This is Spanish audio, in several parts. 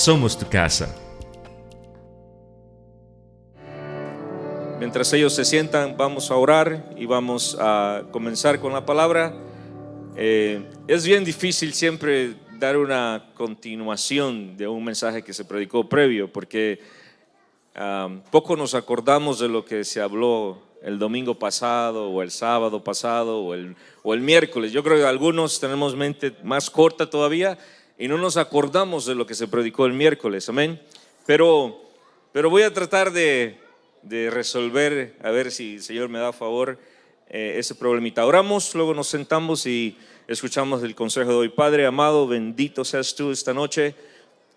somos tu casa. Mientras ellos se sientan, vamos a orar y vamos a comenzar con la palabra. Es bien difícil siempre dar una continuación de un mensaje que se predicó previo, porque poco nos acordamos de lo que se habló el domingo pasado o el sábado pasado o el miércoles. Yo creo que algunos tenemos mente más corta todavía y no nos acordamos de lo que se predicó el miércoles, amén. Pero voy a tratar de resolver, a ver si el Señor me da favor, ese problemita. Oramos, luego nos sentamos y escuchamos el consejo de hoy. Padre amado, bendito seas tú esta noche,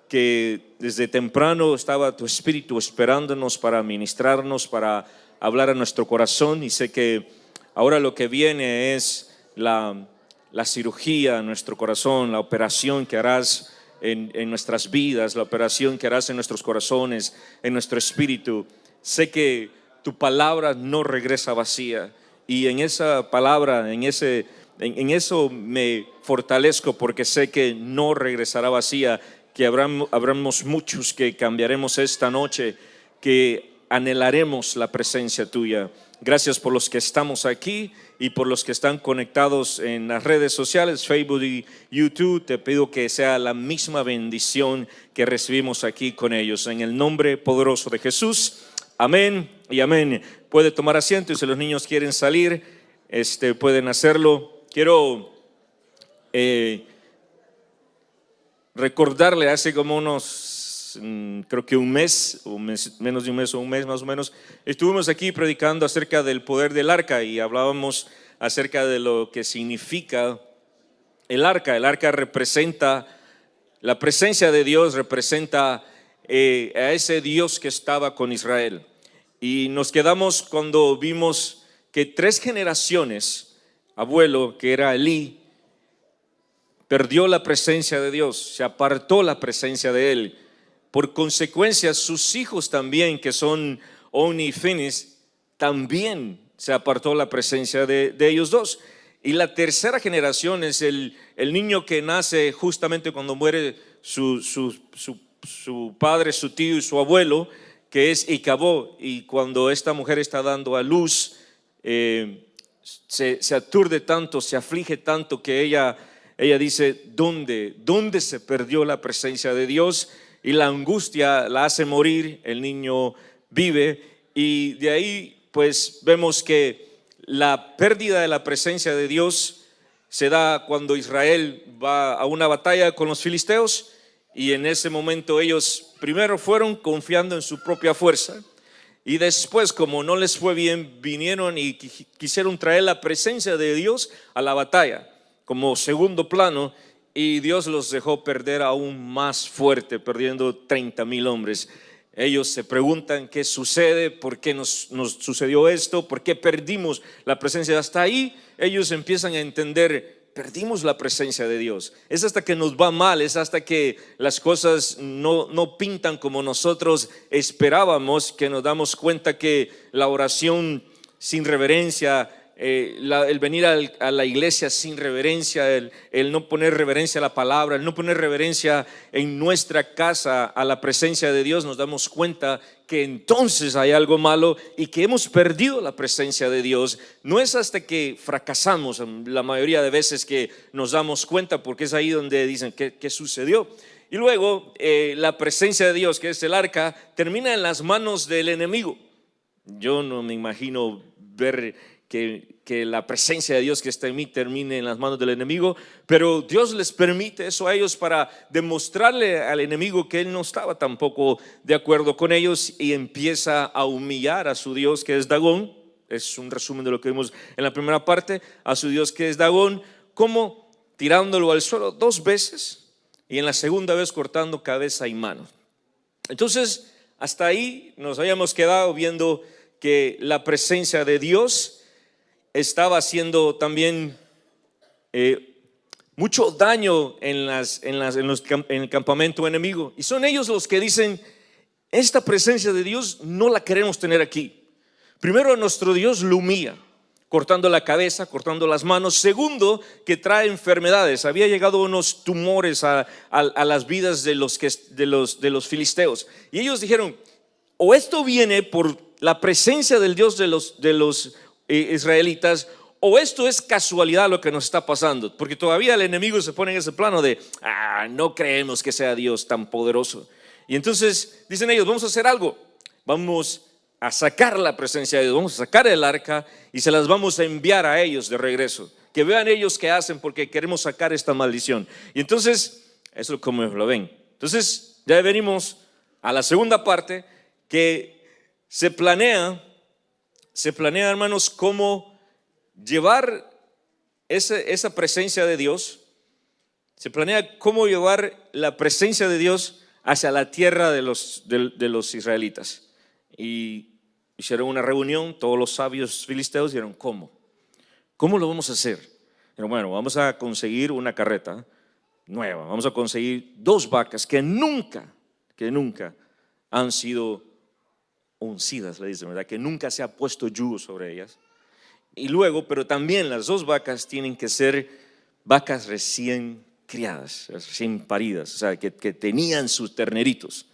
que desde temprano estaba tu Espíritu esperándonos para ministrarnos, para hablar a nuestro corazón, y sé que ahora lo que viene es la cirugía en nuestro corazón, la operación que harás en nuestras vidas, la operación que harás en nuestros corazones, en nuestro espíritu. Sé que tu palabra no regresa vacía, y en esa palabra, en eso me fortalezco, porque sé que no regresará vacía, que habremos muchos que cambiaremos esta noche, que anhelaremos la presencia tuya. Gracias por los que estamos aquí y por los que están conectados en las redes sociales, Facebook y YouTube. Te pido que sea la misma bendición que recibimos aquí con ellos, en el nombre poderoso de Jesús. Amén y amén. Puede tomar asiento, y si los niños quieren salir, pueden hacerlo. Quiero recordarle, hace como creo que un mes, menos de un mes o un mes más o menos, estuvimos aquí predicando acerca del poder del arca, y hablábamos acerca de lo que significa el arca. El arca representa la presencia de Dios, representa a ese Dios que estaba con Israel. Y nos quedamos cuando vimos que 3 generaciones, abuelo, que era Elí, perdió la presencia de Dios, se apartó la presencia de él. Por consecuencia, sus hijos también, que son Oni y Finis, también se apartó la presencia de ellos dos. Y la tercera generación es el niño que nace justamente cuando muere su padre, su tío y su abuelo, que es Icabod. Y cuando esta mujer está dando a luz, se aturde tanto, se aflige tanto, que ella dice: ¿dónde se perdió la presencia de Dios? Y la angustia la hace morir. El niño vive, y de ahí pues vemos que la pérdida de la presencia de Dios se da cuando Israel va a una batalla con los filisteos, y en ese momento ellos primero fueron confiando en su propia fuerza, y después, como no les fue bien, vinieron y quisieron traer la presencia de Dios a la batalla como segundo plano, y Dios los dejó perder aún más fuerte, perdiendo 30,000 hombres. Ellos se preguntan qué sucede, por qué nos sucedió esto, por qué perdimos la presencia. Hasta ahí ellos empiezan a entender: perdimos la presencia de Dios. Es hasta que nos va mal, es hasta que las cosas no pintan como nosotros esperábamos, que nos damos cuenta que la oración sin reverencia, el venir a la iglesia sin reverencia, el no poner reverencia a la palabra, el no poner reverencia en nuestra casa a la presencia de Dios, nos damos cuenta que entonces hay algo malo y que hemos perdido la presencia de Dios. No es hasta que fracasamos la mayoría de veces que nos damos cuenta, porque es ahí donde dicen: ¿qué sucedió? Y luego la presencia de Dios, que es el arca, termina en las manos del enemigo. Yo no me imagino ver que la presencia de Dios que está en mí termine en las manos del enemigo, pero Dios les permite eso a ellos para demostrarle al enemigo que él no estaba tampoco de acuerdo con ellos, y empieza a humillar a su Dios, que es Dagón. Es un resumen de lo que vimos en la primera parte. A su Dios, que es Dagón, como tirándolo al suelo 2 veces, y en la segunda vez cortando cabeza y mano. Entonces, hasta ahí nos habíamos quedado viendo que la presencia de Dios estaba haciendo también mucho daño en el campamento enemigo. Y son ellos los que dicen: esta presencia de Dios no la queremos tener aquí. Primero, nuestro Dios lo humilla. cortando la cabeza, cortando las manos. Segundo, que trae enfermedades. Había llegado unos tumores a las vidas de los filisteos. Y ellos dijeron, o esto viene por la presencia del Dios de los israelitas, o esto es casualidad lo que nos está pasando. Porque todavía el enemigo se pone en ese plano de, no creemos que sea Dios tan poderoso. Y entonces dicen ellos, vamos a hacer algo. Vamos a sacar la presencia de Dios, vamos a sacar el arca y se las vamos a enviar a ellos de regreso. Que vean ellos qué hacen porque queremos sacar esta maldición. Y entonces, eso es como lo ven. Entonces, ya venimos a la segunda parte que se planea, hermanos, cómo llevar esa presencia de Dios. Se planea cómo llevar la presencia de Dios hacia la tierra de los israelitas. Y hicieron una reunión, todos los sabios filisteos dijeron, ¿cómo lo vamos a hacer? Pero bueno, vamos a conseguir una carreta nueva, vamos a conseguir 2 vacas que nunca han sido uncidas, le dicen, ¿verdad? Que nunca se ha puesto yugo sobre ellas. Y luego, pero también las 2 vacas tienen que ser vacas recién criadas, recién paridas, o sea, que tenían sus terneritos.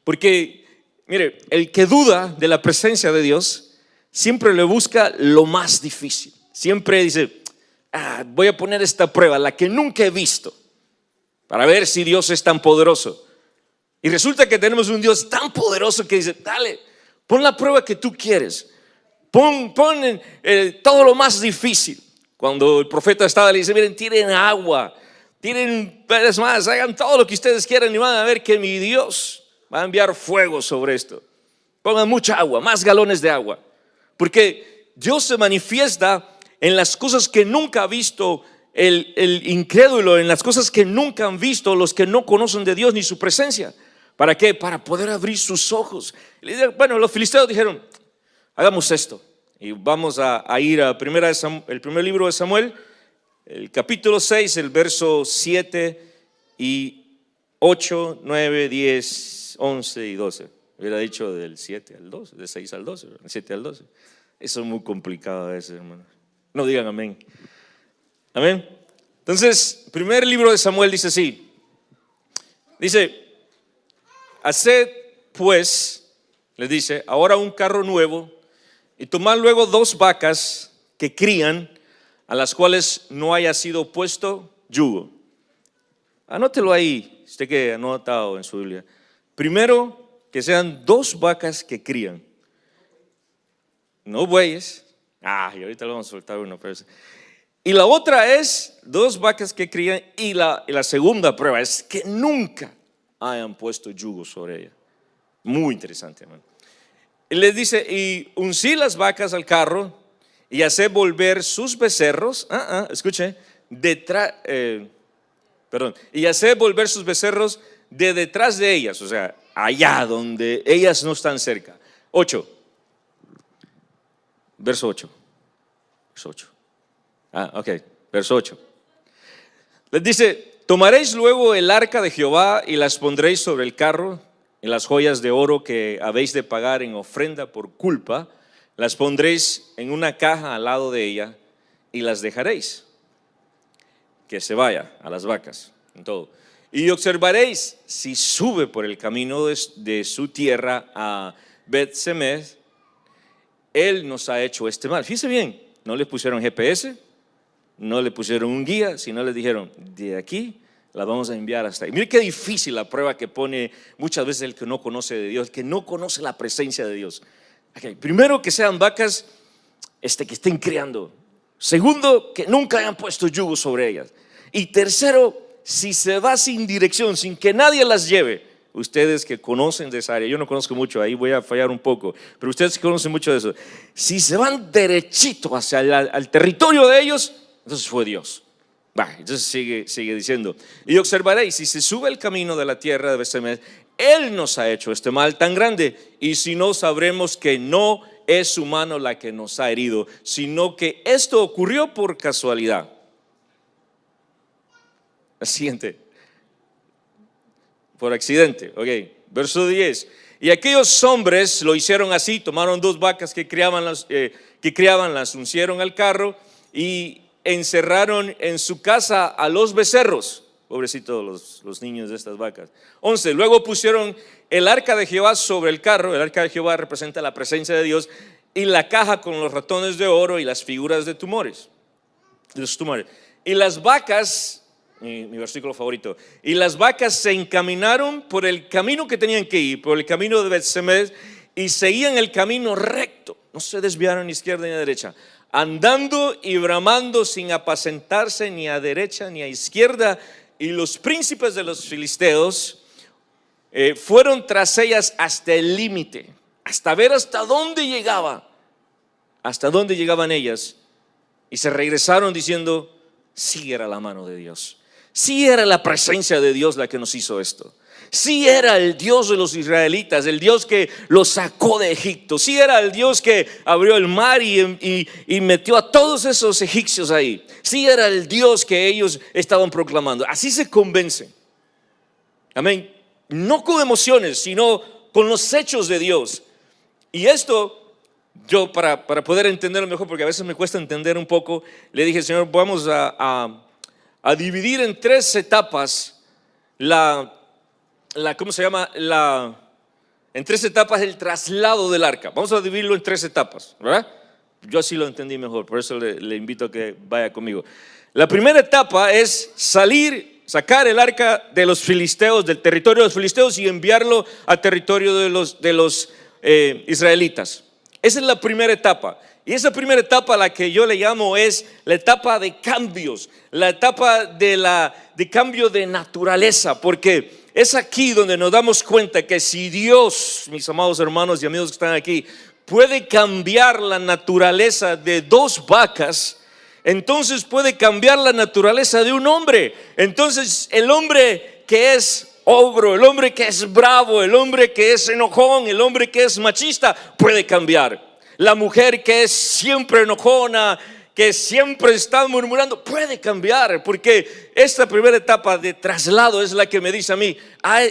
Porque mire, el que duda de la presencia de Dios siempre le busca lo más difícil. Siempre dice, voy a poner esta prueba, la que nunca he visto, para ver si Dios es tan poderoso. Y resulta que tenemos un Dios tan poderoso que dice, dale, pon la prueba que tú quieres. Pon todo lo más difícil. Cuando el profeta estaba, le dice, miren, tiren agua, es más, hagan todo lo que ustedes quieran y van a ver que mi Dios va a enviar fuego sobre esto. Pongan mucha agua, más galones de agua. Porque Dios se manifiesta en las cosas que nunca ha visto el incrédulo, en las cosas que nunca han visto los que no conocen de Dios ni su presencia. ¿Para qué? Para poder abrir sus ojos. Bueno, los filisteos dijeron, hagamos esto. Y vamos a ir a el primer libro de Samuel, el capítulo 6, el verso 7 y 8, 9, 10 11 y 12. Hubiera dicho del 7 al 12, de 6 al 12, del 7 al 12. Eso es muy complicado a veces, hermano. No digan amén. Amén. Entonces, primer libro de Samuel dice así. Dice, haced pues, les dice, ahora un carro nuevo y tomad luego 2 vacas que crían, a las cuales no haya sido puesto yugo. Anótelo ahí, usted que ha anotado en su Biblia. Primero, que sean 2 vacas que crían, no bueyes. Y ahorita le vamos a soltar uno. Y la otra es 2 vacas que crían. Y la segunda prueba es que nunca hayan puesto yugo sobre ella. Muy interesante, hermano. Y les dice, y uncí las vacas al carro y hacé volver sus becerros. Escuche, y hacé volver sus becerros de detrás de ellas, o sea, allá donde ellas no están cerca. 8, verso 8. Verso 8. Les dice, tomaréis luego el arca de Jehová y las pondréis sobre el carro, y las joyas de oro que habéis de pagar en ofrenda por culpa, las pondréis en una caja al lado de ella y las dejaréis que se vaya a las vacas, en todo. Y observaréis si sube por el camino de su tierra a Bet-Semes, él nos ha hecho este mal. Fíjese bien, no le pusieron GPS, no le pusieron un guía, sino le dijeron, de aquí la vamos a enviar hasta ahí. Mire qué difícil la prueba que pone muchas veces el que no conoce de Dios, el que no conoce la presencia de Dios. Primero, que sean vacas que estén criando. Segundo, que nunca hayan puesto yugo sobre ellas. Y tercero, si se va sin dirección, sin que nadie las lleve, ustedes que conocen de esa área, yo no conozco mucho, ahí voy a fallar un poco, pero ustedes que conocen mucho de eso, si se van derechito hacia al territorio de ellos, entonces fue Dios. Entonces sigue diciendo, y observaréis si se sube el camino de la tierra de Bet-Semes, él nos ha hecho este mal tan grande, y si no, sabremos que no es su mano la que nos ha herido, sino que esto ocurrió por casualidad. Siguiente, por accidente. Verso 10. Y aquellos hombres lo hicieron así, tomaron 2 vacas que criaban, las uncieron al carro y encerraron en su casa a los becerros. Pobrecitos los niños de estas vacas. 11, luego pusieron el arca de Jehová sobre el carro. El arca de Jehová representa la presencia de Dios, y la caja con los ratones de oro y las figuras de los tumores. Y las vacas, mi versículo favorito, y las vacas se encaminaron por el camino que tenían que ir, por el camino de Bet-Semes, y seguían el camino recto, no se desviaron ni a izquierda ni a derecha, andando y bramando sin apacentarse ni a derecha ni a izquierda. Y los príncipes de los filisteos fueron tras ellas hasta el límite, hasta ver hasta dónde llegaban ellas, y se regresaron diciendo: sí era la mano de Dios, sí era la presencia de Dios la que nos hizo esto, sí era el Dios de los israelitas, el Dios que los sacó de Egipto, sí era el Dios que abrió el mar y metió a todos esos egipcios ahí, sí era el Dios que ellos estaban proclamando. Así se convencen, amén, no con emociones, sino con los hechos de Dios. Y esto, yo para poder entenderlo mejor, porque a veces me cuesta entender un poco, le dije: Señor, vamos a dividir en 3 etapas en 3 etapas el traslado del arca. Vamos a dividirlo en 3 etapas, ¿verdad? Yo así lo entendí mejor, por eso le invito a que vaya conmigo. La primera etapa es sacar el arca de los filisteos, del territorio de los filisteos, y enviarlo al territorio de los israelitas. Esa es la primera etapa. Y esa primera etapa, la que yo le llamo, es la etapa de cambios, la etapa de cambio de naturaleza, porque es aquí donde nos damos cuenta que si Dios, mis amados hermanos y amigos que están aquí, puede cambiar la naturaleza de 2 vacas, entonces puede cambiar la naturaleza de un hombre. Entonces el hombre que es ogro, el hombre que es bravo, el hombre que es enojón, el hombre que es machista, puede cambiar. La mujer que es siempre enojona, que siempre está murmurando, puede cambiar, porque esta primera etapa de traslado es la que me dice a mí: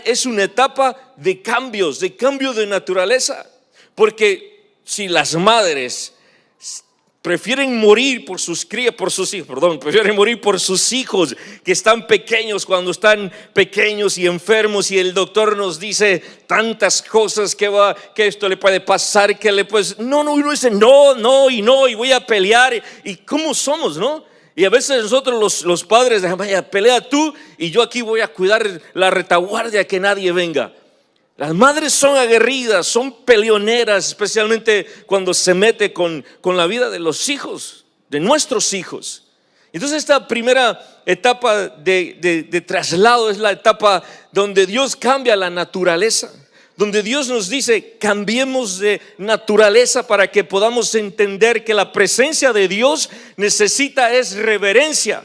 es una etapa de cambios, de cambio de naturaleza. Porque si las madres prefieren morir por sus crías, prefieren morir por sus hijos que están pequeños, cuando están pequeños y enfermos, y el doctor nos dice tantas cosas que esto le puede pasar, que le puede, uno dice no, y voy a pelear, y cómo somos, ¿no? Y a veces nosotros los padres, vaya, pelea tú y yo aquí voy a cuidar la retaguardia, que nadie venga. Las madres son aguerridas, son peleoneras, especialmente cuando se mete con la vida de los hijos, de nuestros hijos. Entonces esta primera etapa de traslado es la etapa donde Dios cambia la naturaleza, donde Dios nos dice: cambiemos de naturaleza para que podamos entender que la presencia de Dios necesita es reverencia,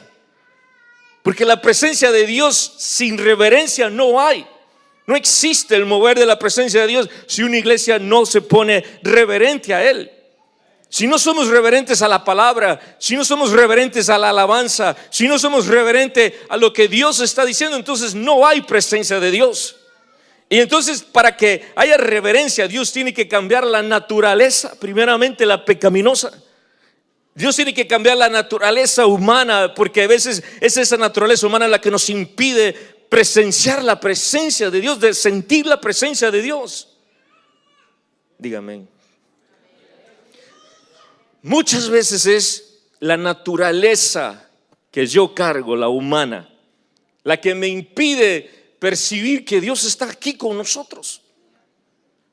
porque la presencia de Dios sin reverencia no hay. No existe el mover de la presencia de Dios si una iglesia no se pone reverente a Él. Si no somos reverentes a la palabra, si no somos reverentes a la alabanza, si no somos reverentes a lo que Dios está diciendo, entonces no hay presencia de Dios. Y entonces, para que haya reverencia, Dios tiene que cambiar la naturaleza, primeramente la pecaminosa. Dios tiene que cambiar la naturaleza humana, porque a veces es esa naturaleza humana la que nos impide presenciar la presencia de Dios, de sentir la presencia de Dios. Dígame. Muchas veces es la naturaleza que yo cargo, la humana, la que me impide percibir que Dios está aquí con nosotros.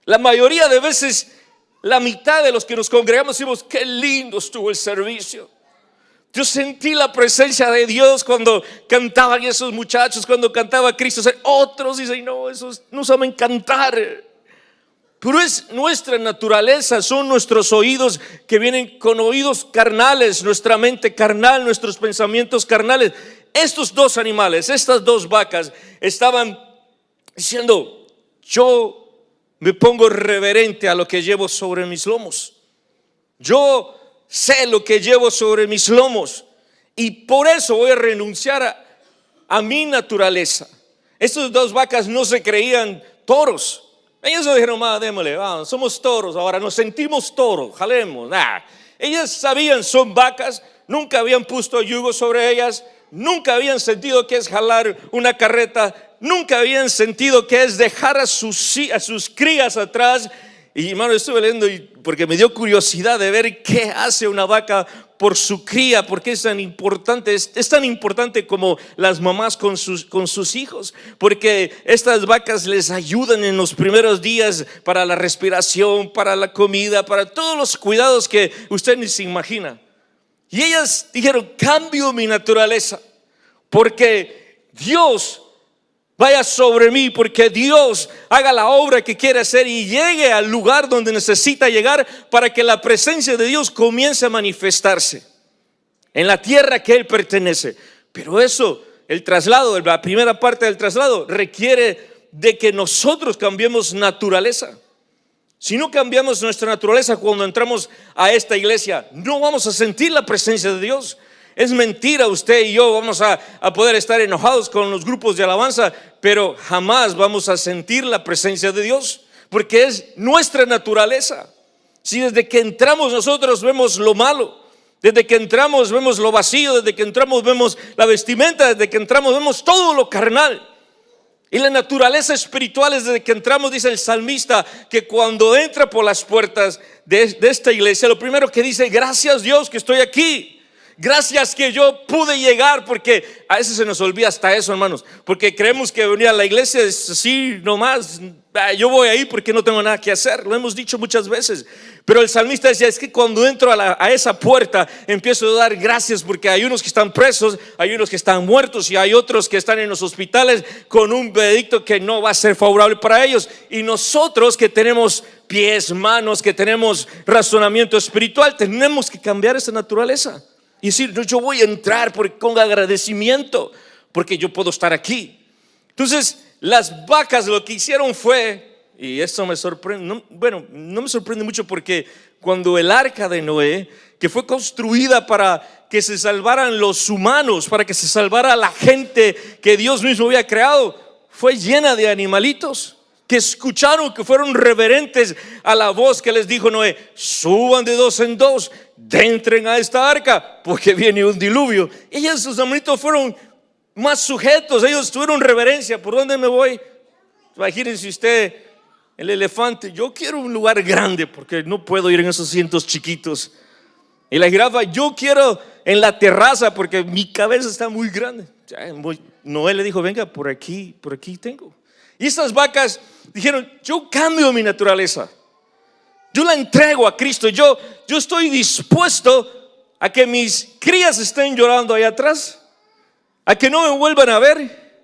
La mayoría de veces, la mitad de los que nos congregamos decimos: qué lindo estuvo el servicio. Yo sentí la presencia de Dios cuando cantaban esos muchachos, cuando cantaba Cristo. Otros dicen: no, esos no saben cantar. Pero es nuestra naturaleza, son nuestros oídos que vienen con oídos carnales, nuestra mente carnal, nuestros pensamientos carnales. Estos 2 animales, estas 2 vacas estaban diciendo: yo me pongo reverente a lo que llevo sobre mis lomos. Yo sé lo que llevo sobre mis lomos, y por eso voy a renunciar a mi naturaleza. Estas 2 vacas no se creían toros. Ellas no dijeron, démosle, vamos, somos toros, ahora nos sentimos toros, jalemos. Nah. Ellas sabían, son vacas, nunca habían puesto yugo sobre ellas, nunca habían sentido que es jalar una carreta, nunca habían sentido que es dejar a sus crías atrás. Y hermano, estuve leyendo porque me dio curiosidad de ver qué hace una vaca por su cría, porque es tan importante, es tan importante como las mamás con sus hijos, porque estas vacas les ayudan en los primeros días para la respiración, para la comida, para todos los cuidados que usted ni se imagina. Y ellas dijeron, cambio mi naturaleza, porque Dios vaya sobre mí, porque Dios haga la obra que quiere hacer y llegue al lugar donde necesita llegar para que la presencia de Dios comience a manifestarse en la tierra que Él pertenece. Pero eso, el traslado, la primera parte del traslado requiere de que nosotros cambiemos naturaleza. Si no cambiamos nuestra naturaleza cuando entramos a esta iglesia, no vamos a sentir la presencia de Dios. Es mentira, usted y yo vamos a poder estar enojados con los grupos de alabanza, pero jamás vamos a sentir la presencia de Dios, porque es nuestra naturaleza. Si desde que entramos nosotros vemos lo malo, desde que entramos vemos lo vacío, desde que entramos vemos la vestimenta, desde que entramos vemos todo lo carnal. Y la naturaleza espiritual es desde que entramos, dice el salmista, que cuando entra por las puertas de esta iglesia, lo primero que dice, gracias Dios que estoy aquí. Gracias que yo pude llegar, porque a veces se nos olvida hasta eso, hermanos, porque creemos que venir a la iglesia es así nomás, yo voy ahí porque no tengo nada que hacer, lo hemos dicho muchas veces. Pero el salmista decía, es que cuando entro a esa puerta empiezo a dar gracias, porque hay unos que están presos, hay unos que están muertos y hay otros que están en los hospitales con un veredicto que no va a ser favorable para ellos. Y nosotros que tenemos pies, manos, que tenemos razonamiento espiritual, tenemos que cambiar esa naturaleza y decir, yo voy a entrar con agradecimiento, porque yo puedo estar aquí. Entonces las vacas lo que hicieron fue, y esto me sorprende, no me sorprende mucho, porque cuando el arca de Noé, que fue construida para que se salvaran los humanos, para que se salvara la gente que Dios mismo había creado, fue llena de animalitos que escucharon, que fueron reverentes a la voz que les dijo Noé, suban de dos en dos, entren a esta arca, porque viene un diluvio. Ellos, sus animalitos, fueron más sujetos, ellos tuvieron reverencia. ¿Por dónde me voy? Imagínense usted, el elefante, yo quiero un lugar grande porque no puedo ir en esos asientos chiquitos. Y la jirafa, yo quiero en la terraza porque mi cabeza está muy grande. Noé le dijo, venga, por aquí tengo. Y estas vacas dijeron, yo cambio mi naturaleza, yo la entrego a Cristo, yo estoy dispuesto a que mis crías estén llorando ahí atrás, a que no me vuelvan a ver,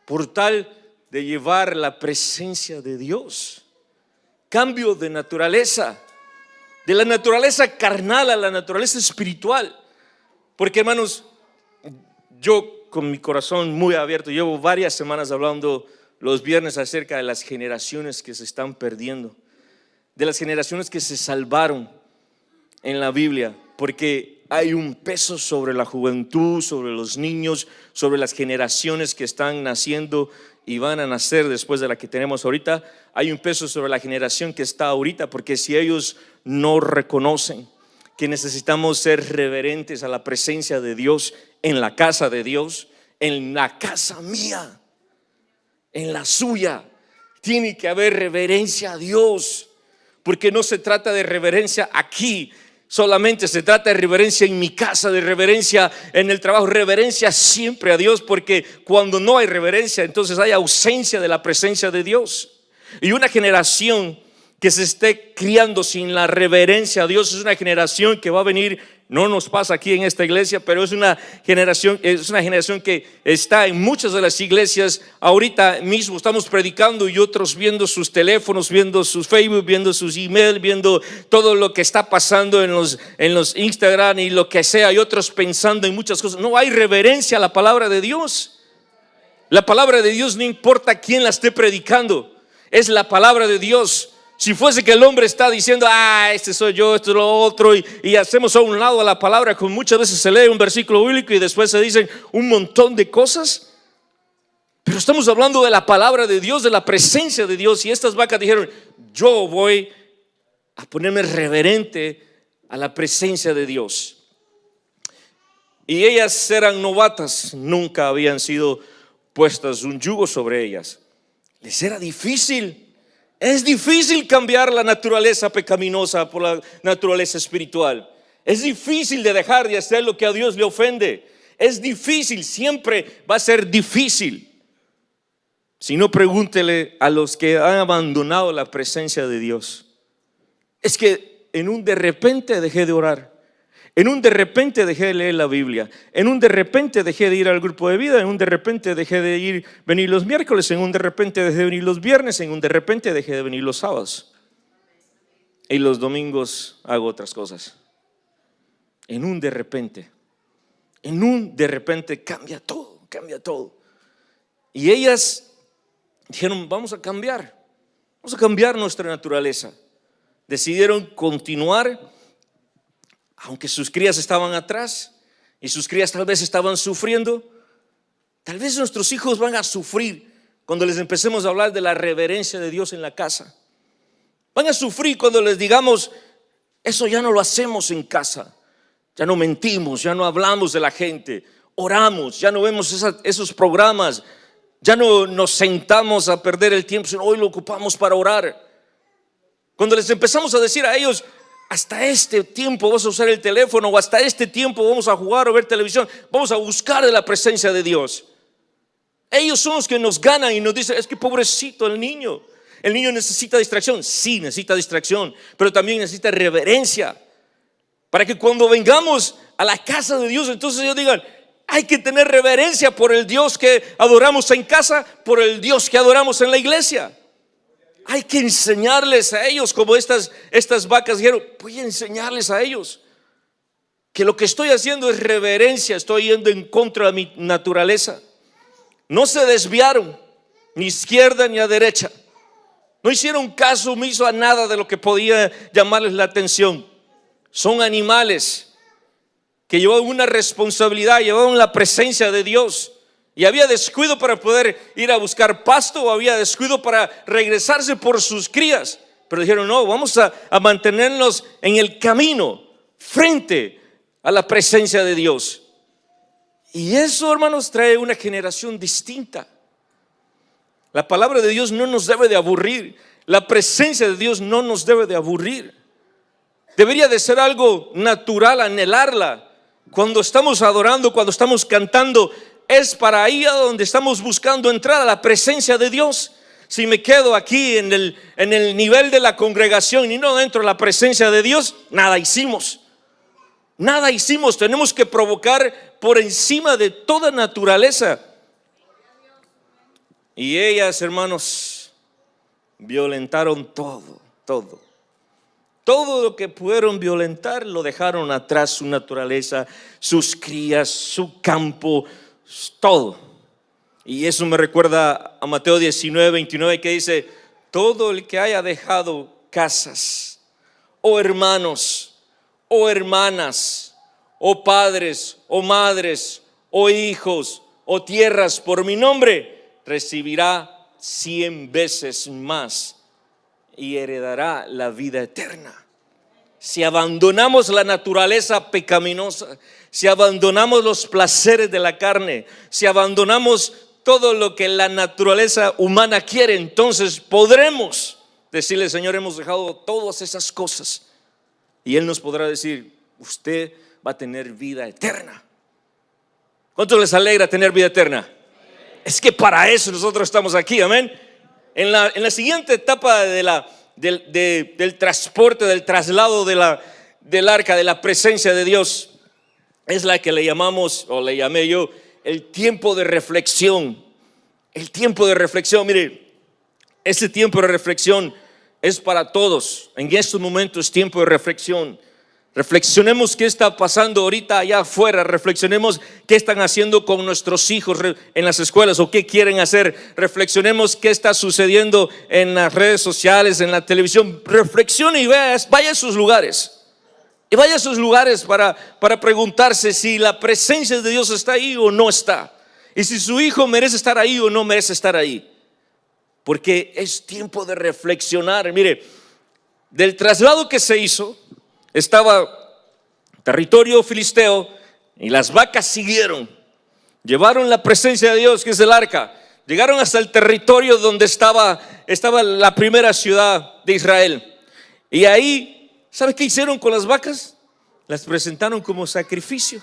por tal de llevar la presencia de Dios. Cambio de naturaleza, de la naturaleza carnal a la naturaleza espiritual. Porque, hermanos, yo con mi corazón muy abierto, llevo varias semanas hablando los viernes acerca de las generaciones que se están perdiendo, de las generaciones que se salvaron en la Biblia, porque hay un peso sobre la juventud, sobre los niños, sobre las generaciones que están naciendo y van a nacer después de la que tenemos ahorita. Hay un peso sobre la generación que está ahorita, porque si ellos no reconocen que necesitamos ser reverentes a la presencia de Dios en la casa de Dios, en la casa mía, en la suya, tiene que haber reverencia a Dios, porque no se trata de reverencia aquí solamente, se trata de reverencia en mi casa, de reverencia en el trabajo, reverencia siempre a Dios, porque cuando no hay reverencia, entonces hay ausencia de la presencia de Dios. Y una generación que se esté criando sin la reverencia a Dios es una generación que va a venir. No nos pasa aquí en esta iglesia, pero es una generación que está en muchas de las iglesias. Ahorita mismo estamos predicando y otros viendo sus teléfonos, viendo sus Facebook, viendo sus emails, viendo todo lo que está pasando en los Instagram y lo que sea, y otros pensando en muchas cosas. No hay reverencia a la palabra de Dios. La palabra de Dios, no importa quién la esté predicando, es la palabra de Dios. Si fuese que el hombre está diciendo, este soy yo, esto es lo otro, y hacemos a un lado a la palabra, como muchas veces se lee un versículo bíblico y después se dicen un montón de cosas, Pero estamos hablando de la palabra de Dios, de la presencia de Dios. Y estas vacas dijeron: yo voy a ponerme reverente a la presencia de Dios. Y ellas eran novatas, nunca habían sido puestas un yugo sobre ellas. Les era difícil. Es difícil cambiar la naturaleza pecaminosa por la naturaleza espiritual. Es difícil de dejar de hacer lo que a Dios le ofende. Es difícil, siempre va a ser difícil. Si no, pregúntele a los que han abandonado la presencia de Dios. Es que en un de repente dejé de orar. En un de repente dejé de leer la Biblia. En un de repente dejé de ir al grupo de vida. En un de repente dejé de venir los miércoles. En un de repente dejé de venir los viernes. En un de repente dejé de venir los sábados. Y los domingos hago otras cosas. En un de repente cambia todo, cambia todo. Y ellas dijeron: vamos a cambiar nuestra naturaleza. Decidieron continuar, aunque sus crías estaban atrás y sus crías tal vez estaban sufriendo. Tal vez nuestros hijos van a sufrir cuando les empecemos a hablar de la reverencia de Dios en la casa. Van a sufrir cuando les digamos: eso ya no lo hacemos en casa. Ya no mentimos, ya no hablamos de la gente, oramos, ya no vemos esos programas, ya no nos sentamos a perder el tiempo, sino hoy lo ocupamos para orar. Cuando les empezamos a decir a ellos: hasta este tiempo vas a usar el teléfono, o hasta este tiempo vamos a jugar o ver televisión, vamos a buscar de la presencia de Dios. Ellos son los que nos ganan y nos dicen: es que pobrecito el niño necesita distracción. Sí, necesita distracción, pero también necesita reverencia. Para que cuando vengamos a la casa de Dios, entonces ellos digan: hay que tener reverencia por el Dios que adoramos en casa, por el Dios que adoramos en la iglesia. Hay que enseñarles a ellos, como estas vacas dijeron: voy a enseñarles a ellos que lo que estoy haciendo es reverencia, estoy yendo en contra de mi naturaleza. No se desviaron ni izquierda ni a derecha. No hicieron caso omiso a nada de lo que podía llamarles la atención. Son animales que llevaban una responsabilidad, llevaban la presencia de Dios. Y había descuido para poder ir a buscar pasto, o había descuido para regresarse por sus crías. Pero dijeron: no, vamos a mantenernos en el camino frente a la presencia de Dios. Y eso, hermanos, trae una generación distinta. La palabra de Dios no nos debe de aburrir. La presencia de Dios no nos debe de aburrir. Debería de ser algo natural anhelarla. Cuando estamos adorando, cuando estamos cantando, es para ahí a donde estamos buscando entrar, a la presencia de Dios. Si me quedo aquí en el nivel de la congregación y no dentro de la presencia de Dios, nada hicimos. Nada hicimos. Tenemos que provocar por encima de toda naturaleza. Y ellas, hermanos, violentaron todo lo que pudieron violentar, lo dejaron atrás: su naturaleza, sus crías, su campo, todo. Y eso me recuerda a Mateo 19:29, que dice: todo el que haya dejado casas, o hermanos, o hermanas, o padres, o madres, o hijos, o tierras por mi nombre, recibirá 100 veces más y heredará la vida eterna. Si abandonamos la naturaleza pecaminosa, si abandonamos los placeres de la carne, si abandonamos todo lo que la naturaleza humana quiere, entonces podremos decirle: Señor, hemos dejado todas esas cosas. Y Él nos podrá decir: usted va a tener vida eterna. ¿Cuánto les alegra tener vida eterna? Es que para eso nosotros estamos aquí, amén. En la siguiente etapa del transporte, del traslado del arca, de la presencia de Dios, es la que le llamamos, o le llamé yo, el tiempo de reflexión. El tiempo de reflexión. Mire, ese tiempo de reflexión es para todos. En estos momentos es tiempo de reflexión. Reflexionemos qué está pasando ahorita allá afuera. Reflexionemos qué están haciendo con nuestros hijos en las escuelas, o qué quieren hacer. Reflexionemos qué está sucediendo en las redes sociales, en la televisión. Reflexione y vaya a esos lugares. Y vaya a esos lugares para preguntarse si la presencia de Dios está ahí o no está. y si su hijo merece estar ahí o no merece estar ahí. Porque es tiempo de reflexionar. Mire, del traslado que se hizo, estaba territorio filisteo y las vacas siguieron. Llevaron la presencia de Dios, que es el arca. Llegaron hasta el territorio donde estaba la primera ciudad de Israel. Y ahí, ¿sabe qué hicieron con las vacas? Las presentaron como sacrificio.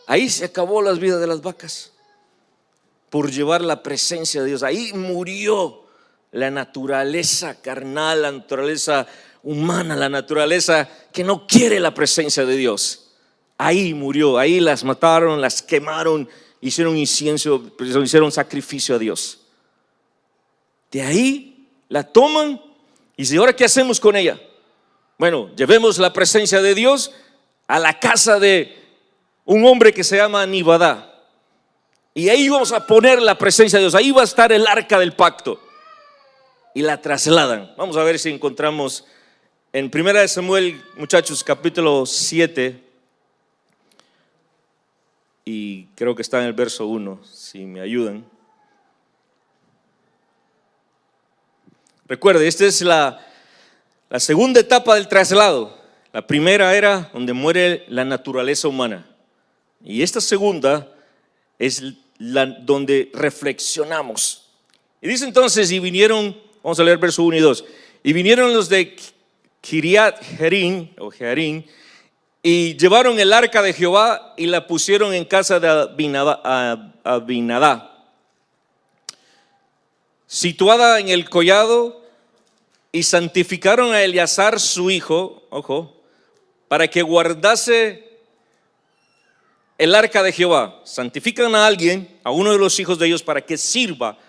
Ahí se acabó las vidas de las vacas por llevar la presencia de Dios. Ahí murió la naturaleza carnal, la naturaleza humana, la naturaleza que no quiere la presencia de Dios. Ahí murió, ahí las mataron, las quemaron, hicieron incienso, hicieron sacrificio a Dios. De ahí la toman y dicen, ¿ahora qué hacemos con ella? Bueno, llevemos la presencia de Dios a la casa de un hombre que se llama Nibadá. Y ahí vamos a poner la presencia de Dios, ahí va a estar el arca del pacto. Y la trasladan. Vamos a ver si encontramos en 1 Samuel, muchachos, capítulo 7. Y creo que está en el verso 1, si me ayudan. Recuerde, esta es la segunda etapa del traslado. La primera era donde muere la naturaleza humana. Y esta segunda es donde reflexionamos. Y dice entonces, y vinieron, vamos a leer verso 1 y 2. Y vinieron los de Kiriat Jearim, o Jearim, y llevaron el arca de Jehová y la pusieron en casa de Abinadá, situada en el collado, y santificaron a Eleazar su hijo, ojo, para que guardase el arca de Jehová. Santifican a alguien, a uno de los hijos de ellos, para que sirva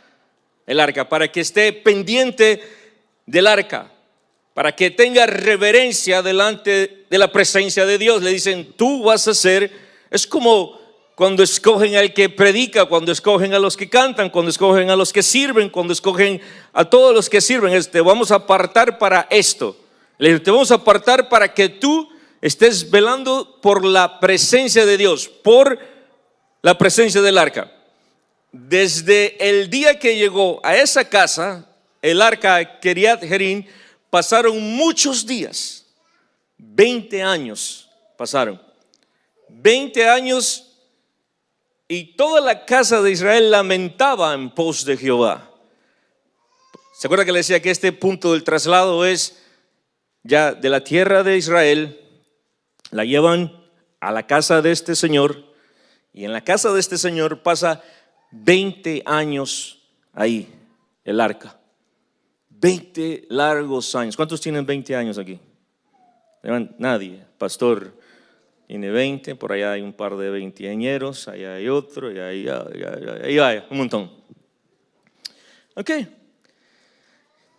el arca, para que esté pendiente del arca, para que tenga reverencia delante de la presencia de Dios. Le dicen, tú vas a ser, es como cuando escogen al que predica, cuando escogen a los que cantan, cuando escogen a los que sirven, cuando escogen a todos los que sirven. Te vamos a apartar para esto. Te vamos a apartar para que tú estés velando por la presencia de Dios, por la presencia del arca. Desde el día que llegó a esa casa, el arca Kiriat Jearim, pasaron muchos días, 20 años pasaron, 20 años, y toda la casa de Israel lamentaba en pos de Jehová. ¿Se acuerda que le decía que este punto del traslado es ya de la tierra de Israel? La llevan a la casa de este señor, y en la casa de este señor pasa 20 años ahí el arca. 20 largos años. ¿Cuántos tienen 20 años aquí? Nadie. Pastor tiene 20, por allá hay un par de veinteañeros, allá hay otro, y ahí hay un montón. Ok.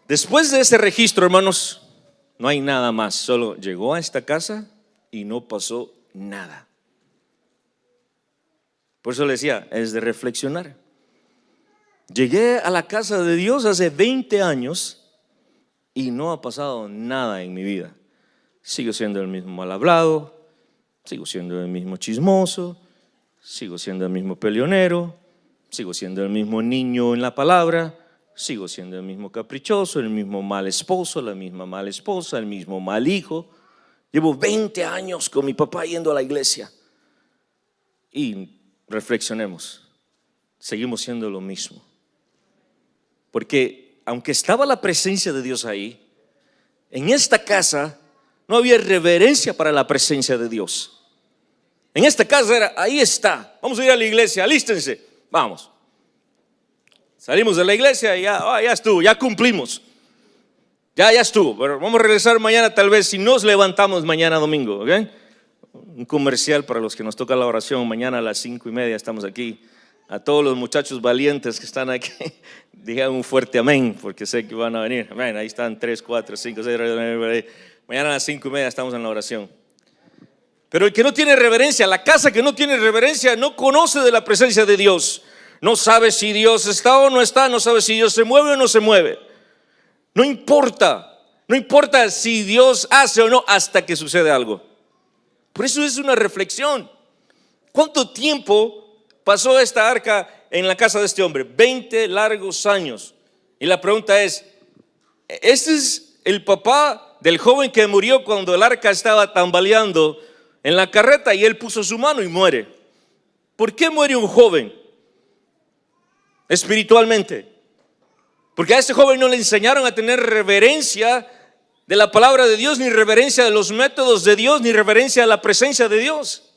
Después de ese registro, hermanos, no hay nada más. Solo llegó a esta casa y no pasó nada. Por eso le decía, es de reflexionar. Llegué a la casa de Dios hace 20 años y no ha pasado nada en mi vida. Sigo siendo el mismo mal hablado, sigo siendo el mismo chismoso, sigo siendo el mismo peleonero, sigo siendo el mismo niño en la palabra, sigo siendo el mismo caprichoso, el mismo mal esposo, la misma mala esposa, el mismo mal hijo. Llevo 20 años con mi papá yendo a la iglesia. Y reflexionemos, seguimos siendo lo mismo. Porque aunque estaba la presencia de Dios ahí, en esta casa no había reverencia para la presencia de Dios. En esta casa era, ahí está, vamos a ir a la iglesia, alístense, vamos. Salimos de la iglesia y ya estuvo, ya cumplimos. Ya estuvo, pero vamos a regresar mañana tal vez, si nos levantamos mañana domingo, ¿ok? Un comercial para los que nos toca la oración, mañana a las 5:30 estamos aquí. A todos los muchachos valientes que están aquí, digan un fuerte amén, porque sé que van a venir. Amén, ahí están 3, 4, 5, 6, mañana a las 5:30 estamos en la oración. Pero el que no tiene reverencia, la casa que no tiene reverencia, no conoce de la presencia de Dios. No sabe si Dios está o no está, no sabe si Dios se mueve o no se mueve. No importa si Dios hace o no hasta que sucede algo. Por eso es una reflexión. ¿Cuánto tiempo pasó esta arca en la casa de este hombre? 20 largos años. Y la pregunta es, ¿este es el papá del joven que murió cuando el arca estaba tambaleando en la carreta y él puso su mano y muere? ¿Por qué muere un joven espiritualmente? Porque a este joven no le enseñaron a tener reverencia de la palabra de Dios, ni reverencia de los métodos de Dios, ni reverencia a la presencia de Dios.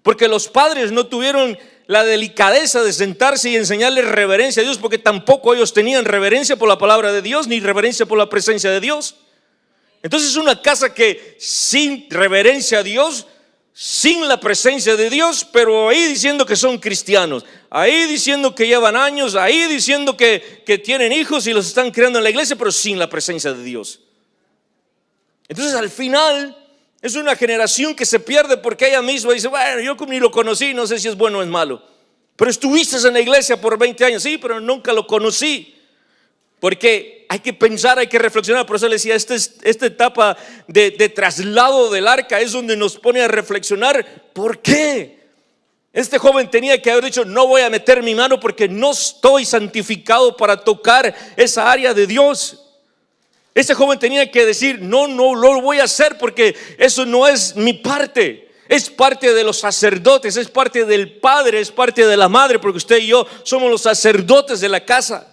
Porque los padres no tuvieron la delicadeza de sentarse y enseñarles reverencia a Dios, porque tampoco ellos tenían reverencia por la palabra de Dios, ni reverencia por la presencia de Dios. Entonces es una casa que sin reverencia a Dios, sin la presencia de Dios, pero ahí diciendo que son cristianos, ahí diciendo que llevan años, ahí diciendo que tienen hijos y los están criando en la iglesia, pero sin la presencia de Dios. Entonces al final es una generación que se pierde porque ella misma dice, bueno, yo ni lo conocí, no sé si es bueno o es malo, pero estuviste en la iglesia por 20 años, sí, pero nunca lo conocí. Porque hay que pensar, hay que reflexionar. Por eso le decía, esta etapa de traslado del arca es donde nos pone a reflexionar. ¿Por qué? Este joven tenía que haber dicho, no voy a meter mi mano porque no estoy santificado para tocar esa área de Dios. Este joven tenía que decir, no lo voy a hacer porque eso no es mi parte. Es parte de los sacerdotes, es parte del padre, es parte de la madre, porque usted y yo somos los sacerdotes de la casa.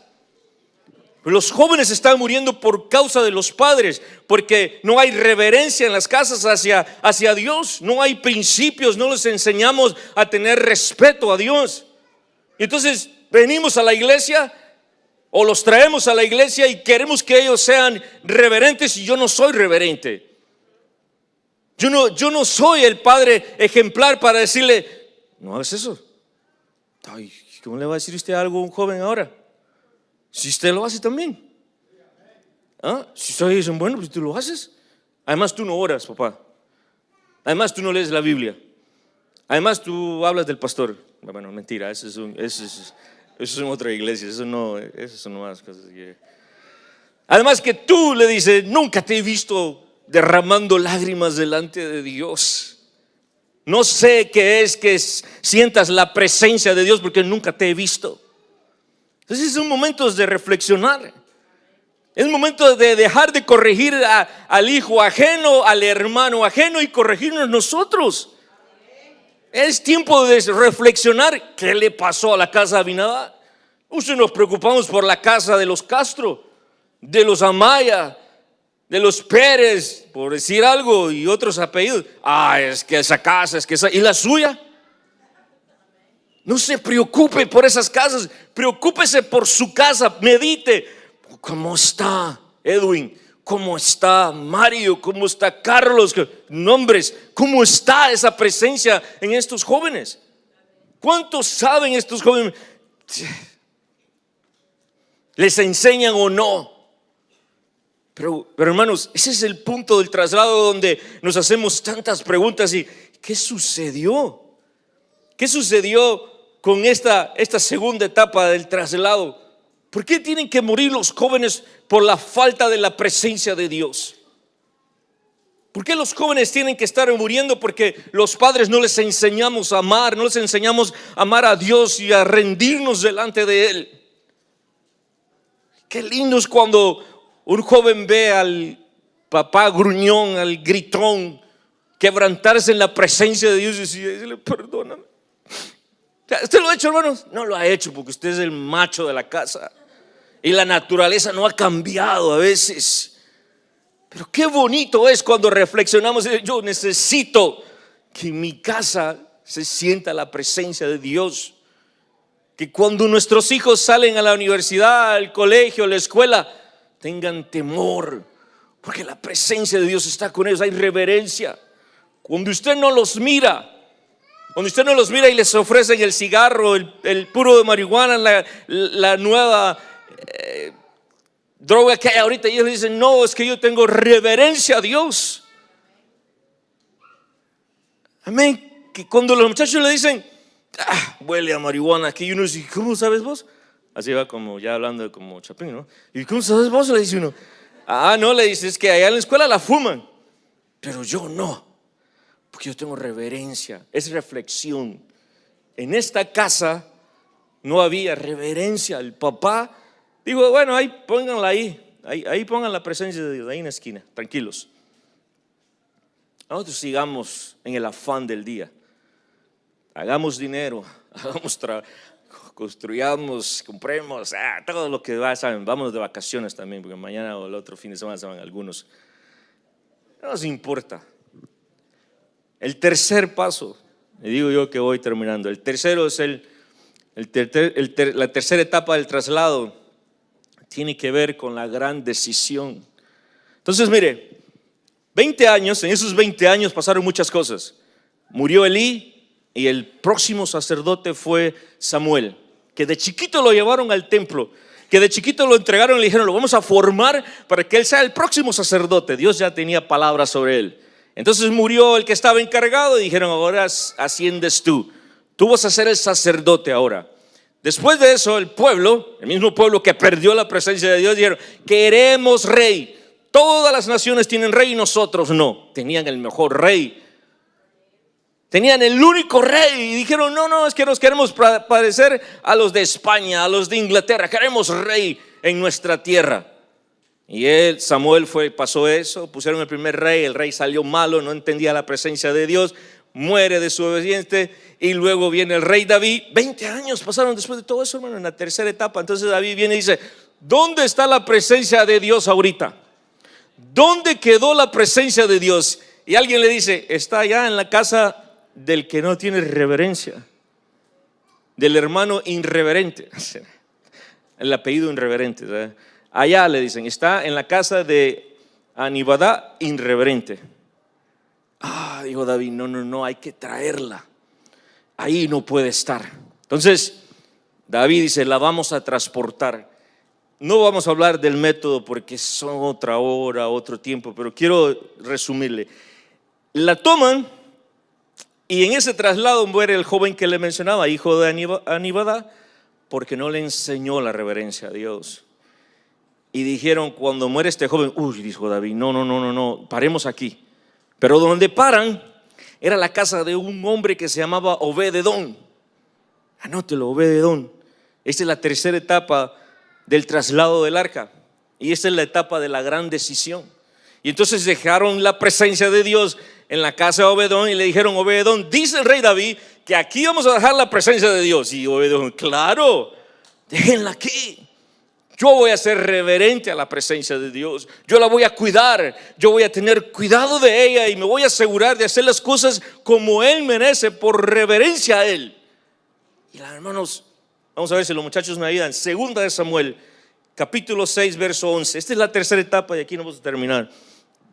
Los jóvenes están muriendo por causa de los padres, porque no hay reverencia en las casas hacia Dios, no hay principios, no les enseñamos a tener respeto a Dios. Y entonces venimos a la iglesia o los traemos a la iglesia y queremos que ellos sean reverentes, y yo no soy reverente. Yo no soy el padre ejemplar para decirle, no hagas eso. Ay, ¿cómo le va a decir usted algo a un joven ahora? Si usted lo hace también. Si ustedes dicen, bueno, pues tú lo haces. Además tú no oras, papá. Además tú no lees la Biblia. Además tú hablas del pastor. Bueno, mentira, eso es otra iglesia. Eso no son más cosas que... Además que tú le dices, nunca te he visto derramando lágrimas delante de Dios. No sé qué es que sientas la presencia de Dios porque nunca te he visto. Entonces son momentos de reflexionar. Es momento de dejar de corregir al hijo ajeno, al hermano ajeno, y corregirnos nosotros. Es tiempo de reflexionar. ¿Qué le pasó a la casa de Abinadab? Nos preocupamos por la casa de los Castro, de los Amaya, de los Pérez, por decir algo, y otros apellidos. Es que esa casa, ¿y la suya? No se preocupe por esas casas, preocúpese por su casa, medite. ¿Cómo está Edwin? ¿Cómo está Mario? ¿Cómo está Carlos? Nombres, ¿cómo está esa presencia en estos jóvenes? ¿Cuántos saben estos jóvenes? ¿Les enseñan o no? Pero hermanos, ese es el punto del traslado donde nos hacemos tantas preguntas. ¿Y qué sucedió? ¿Qué sucedió con esta segunda etapa del traslado? ¿Por qué tienen que morir los jóvenes por la falta de la presencia de Dios? ¿Por qué los jóvenes tienen que estar muriendo? Porque los padres no les enseñamos a amar, no les enseñamos a amar a Dios y a rendirnos delante de Él. Qué lindo es cuando un joven ve al papá gruñón, al gritón, quebrantarse en la presencia de Dios y decirle, perdóname. ¿Usted lo ha hecho, hermanos? No lo ha hecho porque usted es el macho de la casa y la naturaleza no ha cambiado a veces. Pero qué bonito es cuando reflexionamos. Yo necesito que en mi casa se sienta la presencia de Dios. Que cuando nuestros hijos salen a la universidad, al colegio, a la escuela, tengan temor, porque la presencia de Dios está con ellos. Hay reverencia. Cuando usted no los mira, y les ofrecen el cigarro, el puro de marihuana, la nueva droga que hay ahorita, y ellos dicen, no, es que yo tengo reverencia a Dios. Amén. Que cuando los muchachos le dicen, huele a marihuana aquí, y uno dice, ¿cómo sabes vos? Así va como ya hablando como Chapín, ¿no? ¿Y cómo sabes vos? Le dice uno. No, le dice, es que allá en la escuela la fuman, pero yo no, porque yo tengo reverencia, es reflexión. en esta casa no había reverencia. El papá dijo, bueno, ahí pónganla ahí pongan la presencia de Dios, ahí en la esquina, tranquilos. Nosotros sigamos en el afán del día. Hagamos dinero, construyamos, compremos, todo lo que va, saben, vámonos de vacaciones también, porque mañana o el otro fin de semana se van algunos. No nos importa. El tercer paso, le digo yo que voy terminando. El tercero es la tercera etapa del traslado. Tiene que ver con la gran decisión. Entonces, mire, 20 años, en esos 20 años pasaron muchas cosas. Murió Elí y el próximo sacerdote fue Samuel, que de chiquito lo llevaron al templo, que de chiquito lo entregaron y le dijeron, lo vamos a formar para que él sea el próximo sacerdote. Dios ya tenía palabras sobre él. Entonces murió el que estaba encargado y dijeron, ahora asciendes tú vas a ser el sacerdote ahora. Después de eso el pueblo, el mismo pueblo que perdió la presencia de Dios, dijeron, queremos rey. Todas las naciones tienen rey y nosotros no. Tenían el mejor rey, tenían el único rey y dijeron, no, es que nos queremos parecer a los de España, a los de Inglaterra, queremos rey en nuestra tierra. Y Samuel pasó eso, pusieron el primer rey, el rey salió malo, no entendía la presencia de Dios, muere desobediente y luego viene el rey David. 20 años pasaron después de todo eso, hermano, en la tercera etapa. Entonces David viene y dice, ¿dónde está la presencia de Dios ahorita? ¿Dónde quedó la presencia de Dios? Y alguien le dice, está allá en la casa del que no tiene reverencia, del hermano irreverente, el apellido irreverente, ¿sabes? Allá le dicen, está en la casa de Anibadá irreverente. Dijo David, no, hay que traerla, ahí no puede estar. Entonces David dice, la vamos a transportar. No vamos a hablar del método porque es otra hora, otro tiempo, pero quiero resumirle. La toman y en ese traslado muere el joven que le mencionaba, hijo de Anibadá, porque no le enseñó la reverencia a Dios. Y dijeron, cuando muere este joven, dijo David, no, paremos aquí. Pero donde paran era la casa de un hombre que se llamaba Obed-edom. Anótelo, Obed-edom. Esta es la tercera etapa del traslado del arca. Y esta es la etapa de la gran decisión. Y entonces dejaron la presencia de Dios en la casa de Obed-edom y le dijeron, Obed-edom, dice el rey David que aquí vamos a dejar la presencia de Dios. Y Obed-edom, claro, déjenla aquí. Yo voy a ser reverente a la presencia de Dios. Yo la voy a cuidar. Yo voy a tener cuidado de ella y me voy a asegurar de hacer las cosas como Él merece, por reverencia a Él. Y hermanos, vamos a ver si los muchachos me ayudan. Segunda de Samuel, capítulo 6, verso 11. Esta es la tercera etapa y aquí no vamos a terminar.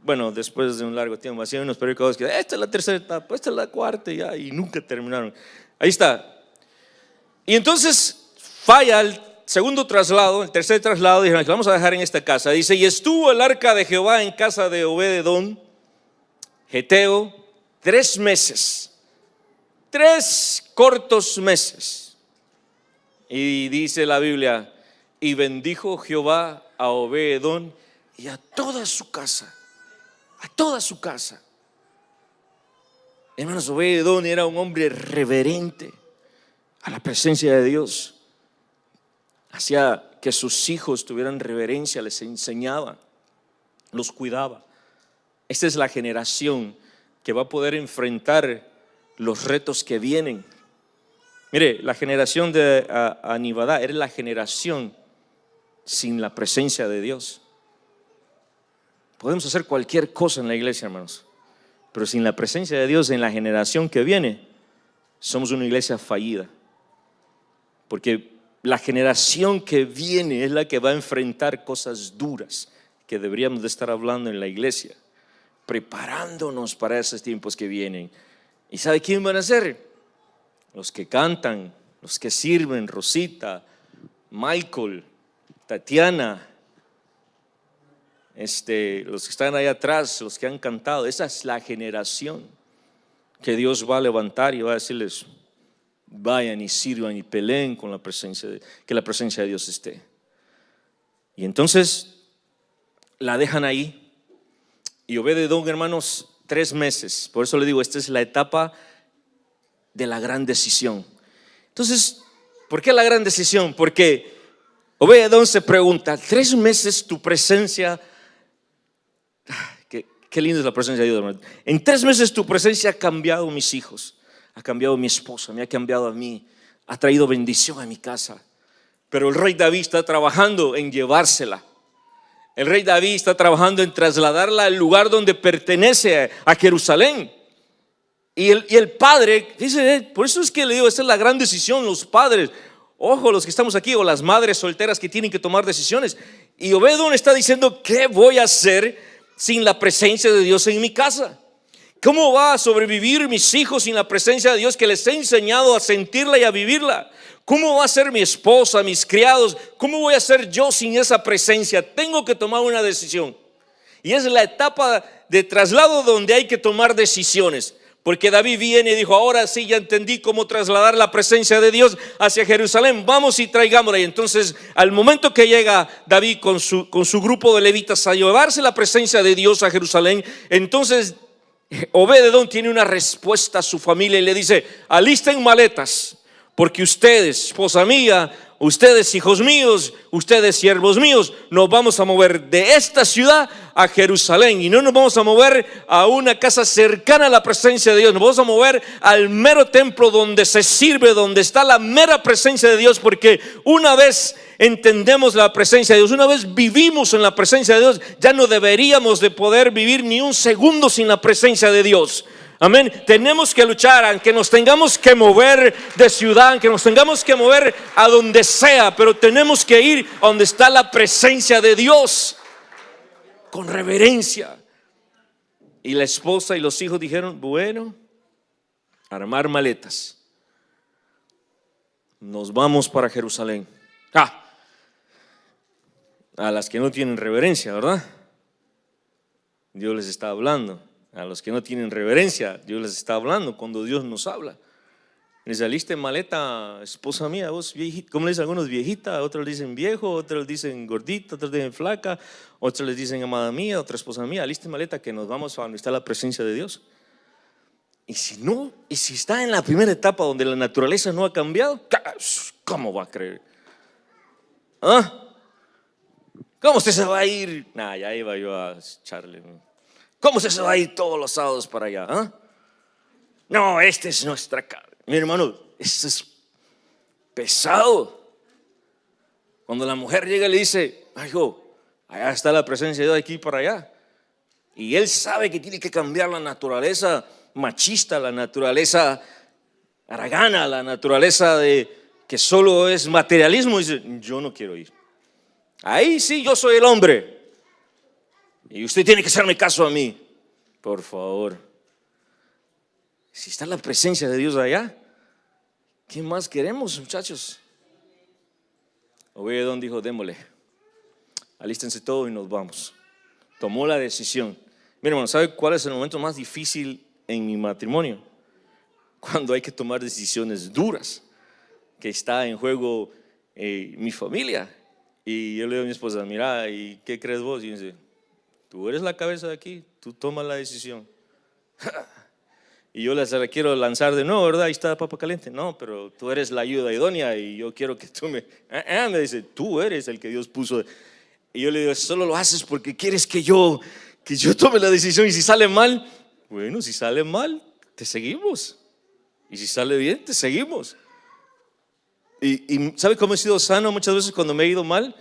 Bueno, después de un largo tiempo, hacían unos periódicos que esta es la tercera etapa, esta es la cuarta y nunca terminaron. Ahí está. Y entonces falla el segundo traslado, el tercer traslado, dijeron, vamos a dejar en esta casa. Dice, y estuvo el arca de Jehová en casa de Obed-edom, Geteo, 3 meses, 3 cortos meses. Y dice la Biblia, y bendijo Jehová a Obed-edom y a toda su casa, a toda su casa. Hermanos, Obed-edom era un hombre reverente a la presencia de Dios. Hacía que sus hijos tuvieran reverencia, les enseñaba, los cuidaba. Esta es la generación que va a poder enfrentar los retos que vienen. Mire, la generación de Anibadá era la generación sin la presencia de Dios. Podemos hacer cualquier cosa en la iglesia, hermanos, pero sin la presencia de Dios en la generación que viene, somos una iglesia fallida. Porque la generación que viene es la que va a enfrentar cosas duras que deberíamos de estar hablando en la iglesia, preparándonos para esos tiempos que vienen. ¿Y sabe quién van a ser? Los que cantan, los que sirven, Rosita, Michael, Tatiana, los que están ahí atrás, los que han cantado. Esa es la generación que Dios va a levantar y va a decirles, vayan y sirvan y peleen con la presencia que la presencia de Dios esté. Y entonces la dejan ahí. Y Obed-edom, hermanos, 3 meses. Por eso le digo, esta es la etapa de la gran decisión. Entonces, ¿por qué la gran decisión? Porque Obed-Edom se pregunta, 3 meses tu presencia, qué linda es la presencia de Dios, hermano. En 3 meses tu presencia ha cambiado mis hijos, ha cambiado mi esposa, me ha cambiado a mí, ha traído bendición a mi casa. Pero el rey David está trabajando en llevársela. El rey David está trabajando en trasladarla al lugar donde pertenece a Jerusalén. Y el padre, dice, por eso es que le digo, esta es la gran decisión, los padres. Ojo, los que estamos aquí, o las madres solteras que tienen que tomar decisiones. Y Obed-Edom está diciendo, ¿qué voy a hacer sin la presencia de Dios en mi casa? ¿Cómo va a sobrevivir mis hijos sin la presencia de Dios que les he enseñado a sentirla y a vivirla? ¿Cómo va a ser mi esposa, mis criados? ¿Cómo voy a ser yo sin esa presencia? Tengo que tomar una decisión. Y es la etapa de traslado donde hay que tomar decisiones. Porque David viene y dijo, ahora sí ya entendí cómo trasladar la presencia de Dios hacia Jerusalén, vamos y traigámosla. Y entonces al momento que llega David con su grupo de levitas a llevarse la presencia de Dios a Jerusalén, entonces Obed-Edom tiene una respuesta a su familia y le dice, alisten maletas, porque ustedes, esposa mía, ustedes hijos míos, ustedes siervos míos, nos vamos a mover de esta ciudad a Jerusalén. Y no nos vamos a mover a una casa cercana a la presencia de Dios, nos vamos a mover al mero templo donde se sirve, donde está la mera presencia de Dios. Porque una vez entendemos la presencia de Dios, una vez vivimos en la presencia de Dios, ya no deberíamos de poder vivir ni un segundo sin la presencia de Dios. Amén. Tenemos que luchar, aunque nos tengamos que mover de ciudad, aunque nos tengamos que mover a donde sea, pero tenemos que ir a donde está la presencia de Dios con reverencia. Y la esposa y los hijos dijeron, bueno, armar maletas, nos vamos para Jerusalén. A las que no tienen reverencia, ¿verdad? Dios les está hablando. A los que no tienen reverencia, Dios les está hablando cuando Dios nos habla. Le saliste maleta, esposa mía, vos viejita. ¿Cómo le dicen algunos? Viejita, otros le dicen viejo, otros le dicen gordita, otros le dicen flaca, otros les dicen amada mía, otra esposa mía. Aliste maleta que nos vamos a donde está la presencia de Dios. Y si no, y si está en la primera etapa donde la naturaleza no ha cambiado, ¿cómo va a creer? ¿Cómo usted se va a ir? Ya iba yo a echarle. ¿Cómo se va a ir todos los sábados para allá? No, esta es nuestra casa. Mi hermano, esto es pesado. Cuando la mujer llega y le dice, ay, hijo, allá está la presencia de Dios, aquí para allá. Y él sabe que tiene que cambiar la naturaleza machista, la naturaleza haragana, la naturaleza de que solo es materialismo. Y dice, yo no quiero ir. Ahí sí yo soy el hombre. Y usted tiene que hacerme caso a mí, por favor. Si está la presencia de Dios allá, ¿qué más queremos, muchachos? Obed-Edom dijo, démosle, alístense todo y nos vamos. Tomó la decisión. Mira, hermano, ¿sabe cuál es el momento más difícil en mi matrimonio? Cuando hay que tomar decisiones duras, que está en juego mi familia. Y yo le digo a mi esposa, mira, ¿y qué crees vos? Y dice, tú eres la cabeza de aquí, tú tomas la decisión. Y yo la quiero lanzar de nuevo, ¿verdad? Ahí está papa caliente. No, pero tú eres la ayuda idónea y yo quiero que tú me dice, tú eres el que Dios puso. Y yo le digo, solo lo haces porque quieres que yo tome la decisión. Y si sale mal, bueno, si sale mal, te seguimos. Y si sale bien, te seguimos. Y ¿sabe cómo he sido sano muchas veces cuando me he ido mal?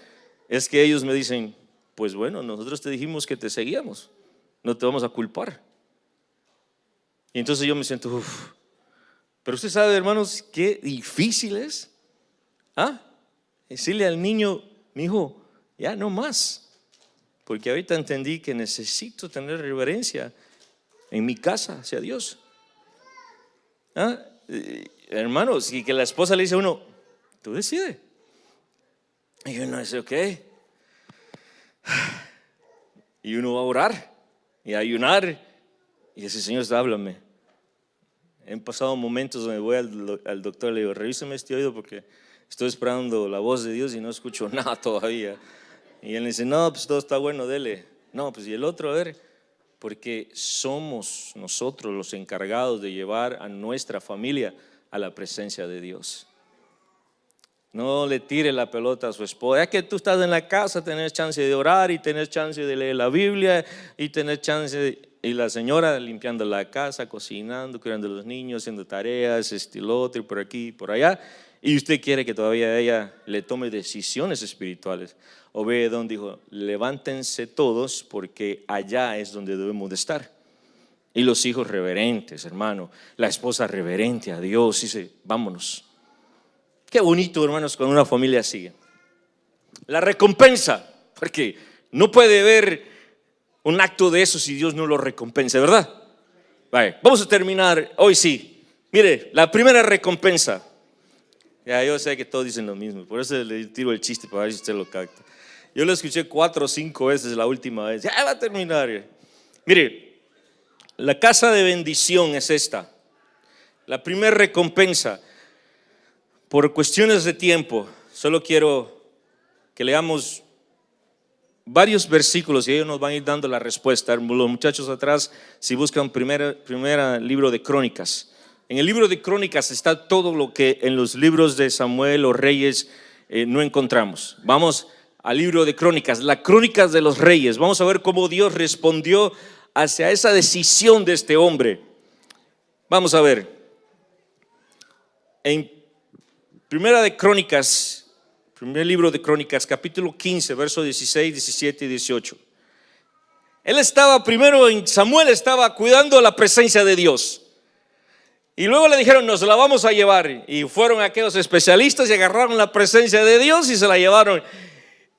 Es que ellos me dicen, pues bueno, nosotros te dijimos que te seguíamos, no te vamos a culpar. Y entonces yo me siento, pero usted sabe, hermanos, qué difícil es decirle al niño, mi hijo, ya no más, porque ahorita entendí que necesito tener reverencia en mi casa hacia Dios. Hermanos, y que la esposa le dice a uno, tú decides. Y uno dice, ok. Y uno va a orar y a ayunar y dice, Señor, háblame. He pasado momentos donde voy al doctor y le digo, revíseme este oído porque estoy esperando la voz de Dios y no escucho nada todavía. Y él dice, no, pues todo está bueno, dele. No, pues y el otro, a ver, porque somos nosotros los encargados de llevar a nuestra familia a la presencia de Dios. No le tire la pelota a su esposa. Es que tú estás en la casa, tenés chance de orar y tenés chance de leer la Biblia y tenés chance y la señora limpiando la casa, cocinando, cuidando a los niños, haciendo tareas, lo otro, y por aquí y por allá. Y usted quiere que todavía ella le tome decisiones espirituales. Obededón dijo: levántense todos porque allá es donde debemos de estar. Y los hijos reverentes, hermano, la esposa reverente a Dios, dice: vámonos. Qué bonito, hermanos, con una familia así. La recompensa, porque no puede haber un acto de eso si Dios no lo recompensa, ¿verdad? Vale, vamos a terminar hoy sí. Mire, la primera recompensa. Ya, yo sé que todos dicen lo mismo, por eso le tiro el chiste para ver si usted lo capta. Yo lo escuché 4 o 5 veces la última vez. Ya va a terminar. Mire, la casa de bendición es esta. La primera recompensa. Por cuestiones de tiempo, solo quiero que leamos varios versículos y ellos nos van a ir dando la respuesta. Los muchachos atrás, si buscan primera libro de Crónicas. En el libro de Crónicas está todo lo que en los libros de Samuel o Reyes no encontramos. Vamos al libro de Crónicas, la Crónicas de los Reyes. Vamos a ver cómo Dios respondió hacia esa decisión de este hombre. Vamos a ver. En Primera de Crónicas, primer libro de Crónicas, capítulo 15, versos 16, 17 y 18. Samuel estaba cuidando la presencia de Dios. Y luego le dijeron: nos la vamos a llevar. Y fueron aquellos especialistas y agarraron la presencia de Dios y se la llevaron.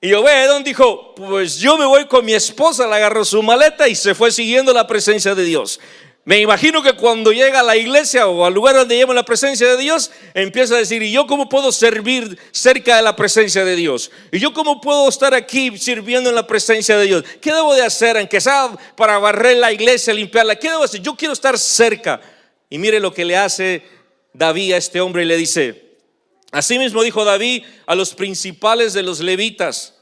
Y Obededón dijo: pues yo me voy con mi esposa. Le agarró su maleta y se fue siguiendo la presencia de Dios. Me imagino que cuando llega a la iglesia o al lugar donde lleva la presencia de Dios, empieza a decir: ¿y yo cómo puedo servir cerca de la presencia de Dios? ¿Y yo cómo puedo estar aquí sirviendo en la presencia de Dios? ¿Qué debo de hacer? Aunque sea para barrer la iglesia, limpiarla, ¿qué debo hacer? Yo quiero estar cerca. Y mire lo que le hace David a este hombre y le dice: asimismo dijo David a los principales de los levitas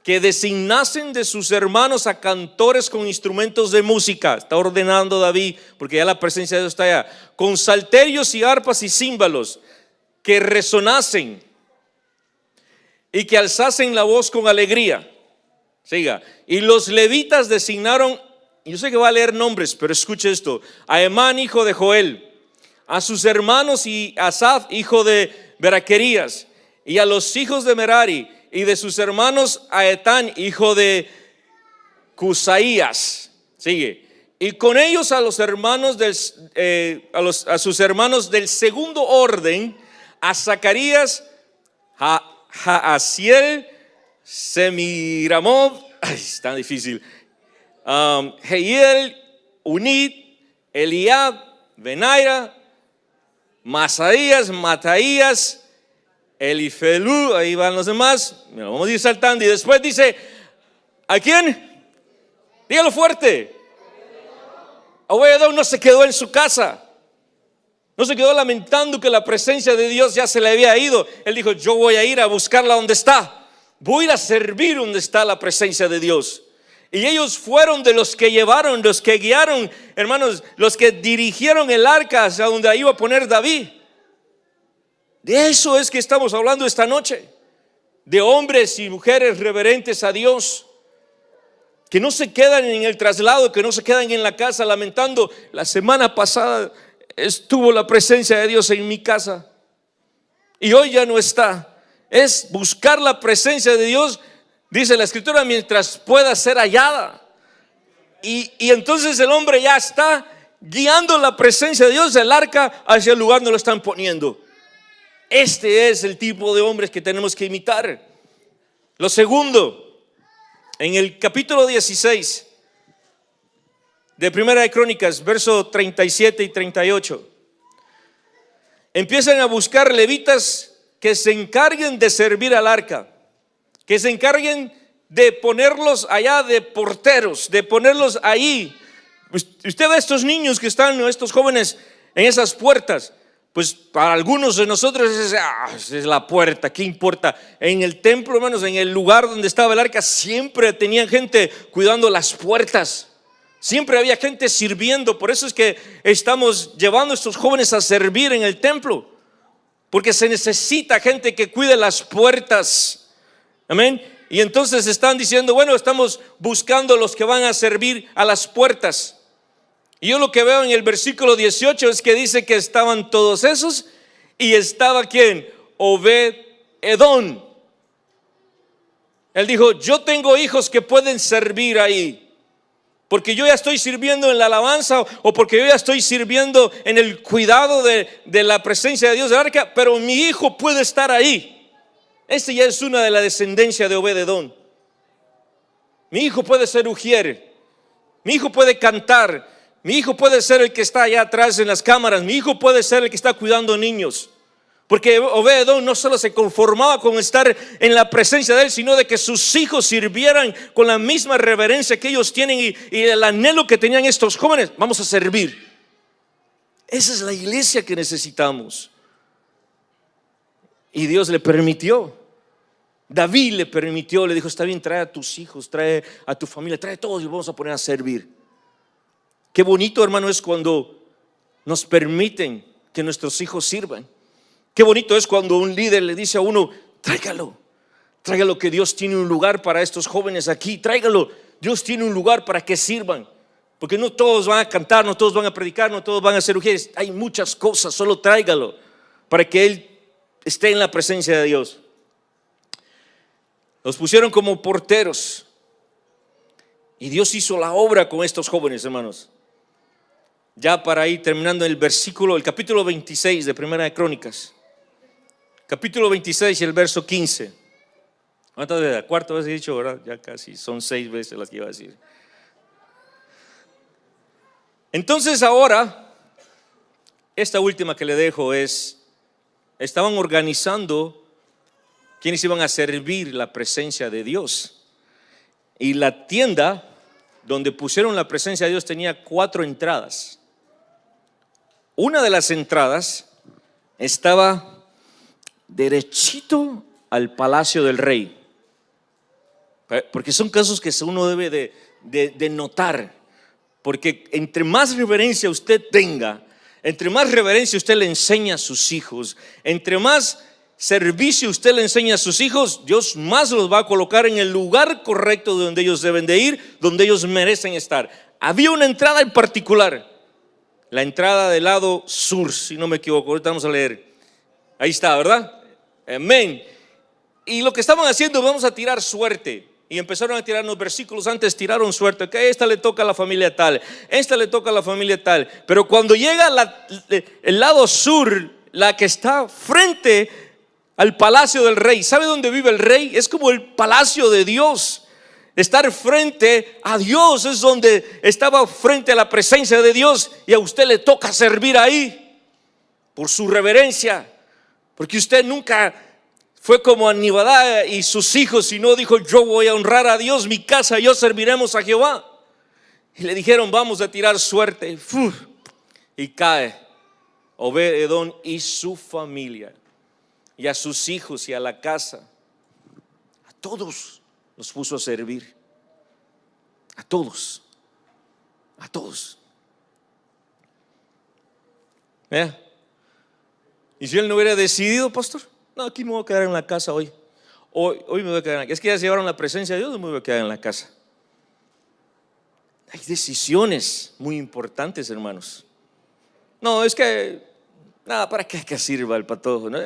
que designasen de sus hermanos a cantores con instrumentos de música. Está ordenando David, porque ya la presencia de Dios está allá, con salterios y arpas y címbalos, que resonasen y que alzasen la voz con alegría. Siga. Y los levitas designaron, yo sé que va a leer nombres, pero escuche esto: a Emán, hijo de Joel, a sus hermanos, y a Asaf, hijo de Beraquerías, y a los hijos de Merari, y de sus hermanos a Etán, hijo de Cusaías. Sigue. Y con ellos a los hermanos a sus hermanos del segundo orden, a Zacarías, Jaasiel, Semiramot, es tan difícil, Jehiel, Unit, Eliab, Benaira, Masaías, Mataías, Elifelú, ahí van los demás. Vamos a ir saltando. Y después dice: ¿a quién? Dígalo fuerte. Obededón no se quedó en su casa, no se quedó lamentando que la presencia de Dios ya se le había ido. Él dijo: yo voy a ir a buscarla donde está, voy a ir a servir donde está la presencia de Dios. Y ellos fueron de los que llevaron, los que guiaron, hermanos, los que dirigieron el arca hacia donde iba a poner David. De eso es que estamos hablando esta noche, de hombres y mujeres reverentes a Dios, que no se quedan en el traslado, que no se quedan en la casa lamentando: la semana pasada estuvo la presencia de Dios en mi casa y hoy ya no está. Es buscar la presencia de Dios, dice la Escritura, mientras pueda ser hallada. Y entonces el hombre ya está guiando la presencia de Dios, el arca, hacia el lugar donde lo están poniendo. Este es el tipo de hombres que tenemos que imitar. Lo segundo, en el capítulo 16 de Primera de Crónicas, versos 37 y 38, empiezan a buscar levitas que se encarguen de servir al arca, que se encarguen de ponerlos allá de porteros, de ponerlos ahí. Usted ve a estos niños que están, estos jóvenes en esas puertas. Pues para algunos de nosotros es la puerta, ¿qué importa? En el templo, hermanos, en el lugar donde estaba el arca, siempre tenían gente cuidando las puertas. Siempre había gente sirviendo. Por eso es que estamos llevando a estos jóvenes a servir en el templo. porque se necesita gente que cuide las puertas. Amén. Y entonces están diciendo, bueno, estamos buscando los que van a servir a las puertas. Y yo lo que veo en el versículo 18 es que dice que estaban todos esos y estaba ¿quién? Obed-Edom. Él dijo, yo tengo hijos que pueden servir ahí, porque yo ya estoy sirviendo en la alabanza o porque yo ya estoy sirviendo en el cuidado de la presencia de Dios de arca, pero mi hijo puede estar ahí. Este ya es una de la descendencia de Obed-Edom. Mi hijo puede ser ujier, mi hijo puede cantar, mi hijo puede ser el que está allá atrás en las cámaras, mi hijo puede ser el que está cuidando niños. Porque Obed-Edom no solo se conformaba con estar en la presencia de él, sino de que sus hijos sirvieran con la misma reverencia que ellos tienen y el anhelo que tenían estos jóvenes. Vamos a servir. Esa es la iglesia que necesitamos. Y Dios le permitió. David le permitió, le dijo, está bien, trae a tus hijos, trae a tu familia, trae a todos y vamos a poner a servir. Qué bonito, hermano, es cuando nos permiten que nuestros hijos sirvan. Qué bonito es cuando un líder le dice a uno, tráigalo, que Dios tiene un lugar para estos jóvenes aquí, tráigalo, Dios tiene un lugar para que sirvan. Porque no todos van a cantar, no todos van a predicar, no todos van a ser mujeres, hay muchas cosas, solo tráigalo para que él esté en la presencia de Dios. Los pusieron como porteros y Dios hizo la obra con estos jóvenes, hermanos. Ya para ir terminando el capítulo 26 de Primera de Crónicas. Capítulo 26 y el verso 15. ¿Cuántas veces? Cuarta vez he dicho, ¿verdad? Ya casi son 6 veces las que iba a decir. Entonces ahora, esta última que le dejo es, estaban organizando quienes iban a servir la presencia de Dios. Y la tienda donde pusieron la presencia de Dios tenía 4 entradas. Una de las entradas estaba derechito al palacio del rey, porque son casos que uno debe de notar, porque entre más reverencia usted tenga, entre más reverencia usted le enseña a sus hijos, entre más servicio usted le enseña a sus hijos, Dios más los va a colocar en el lugar correcto donde ellos deben de ir, donde ellos merecen estar. Había una entrada en particular, la entrada del lado sur, si no me equivoco. Ahorita vamos a leer. Ahí está, ¿verdad? Amén. Y lo que estaban haciendo, vamos a tirar suerte. Y empezaron a tirar los versículos antes, tiraron suerte, que esta le toca a la familia tal, esta le toca a la familia tal. Pero cuando llega el lado sur, la que está frente al palacio del rey, ¿sabe dónde vive el rey? Es como el palacio de Dios. Estar frente a Dios es donde estaba, frente a la presencia de Dios, y a usted le toca servir ahí por su reverencia. Porque usted nunca fue como Anibadá y sus hijos, sino dijo, yo voy a honrar a Dios, mi casa, yo serviremos a Jehová. Y le dijeron, vamos a tirar suerte. Y cae Obed-Edom y su familia, y a sus hijos y a la casa. A todos los puso a servir. A todos. A todos. ¿Y si él no hubiera decidido, pastor? No, aquí me voy a quedar en la casa hoy. Hoy me voy a quedar en la casa. Es que ya se llevaron la presencia de Dios, me voy a quedar en la casa. Hay decisiones muy importantes, hermanos. No, es que, nada, ¿para qué que sirva el patojo? ¿No?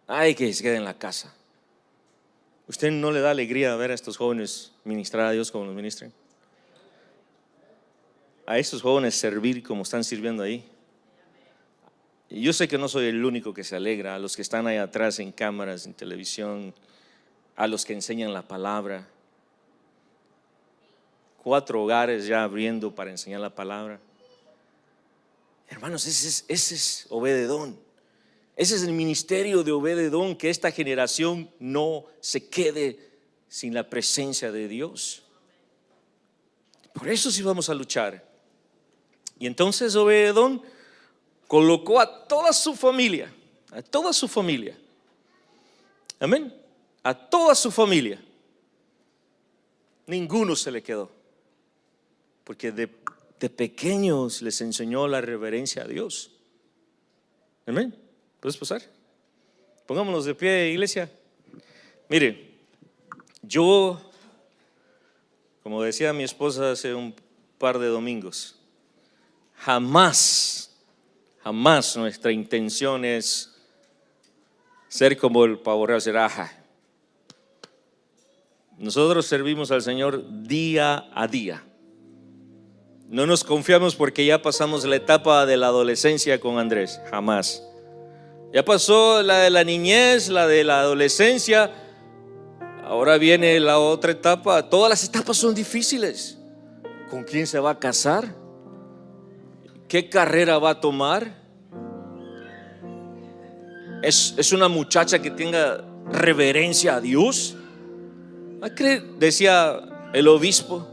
Ay, que se quede en la casa. ¿Usted no le da alegría ver a estos jóvenes ministrar a Dios como los ministran? A estos jóvenes servir como están sirviendo ahí. Y yo sé que no soy el único que se alegra, a los que están ahí atrás en cámaras, en televisión, a los que enseñan la palabra. 4 hogares ya abriendo para enseñar la palabra. Hermanos, ese es Obed-Edom. Ese es el ministerio de Obed-Edom, que esta generación no se quede sin la presencia de Dios. Por eso sí vamos a luchar. Y entonces Obed-Edom colocó a toda su familia, amén, a toda su familia. Ninguno se le quedó, porque de pequeños les enseñó la reverencia a Dios. Amén. ¿Puedes pasar? Pongámonos de pie, iglesia. Mire, yo, como decía mi esposa hace un par de domingos, jamás nuestra intención es ser como el pavo real, ser aja. Nosotros servimos al Señor día a día. No nos confiamos porque ya pasamos la etapa de la adolescencia con Andrés, jamás. Ya pasó la de la niñez, la de la adolescencia. Ahora viene la otra etapa. Todas las etapas son difíciles. ¿Con quién se va a casar? ¿Qué carrera va a tomar? ¿Es una muchacha que tenga reverencia a Dios? Decía el obispo,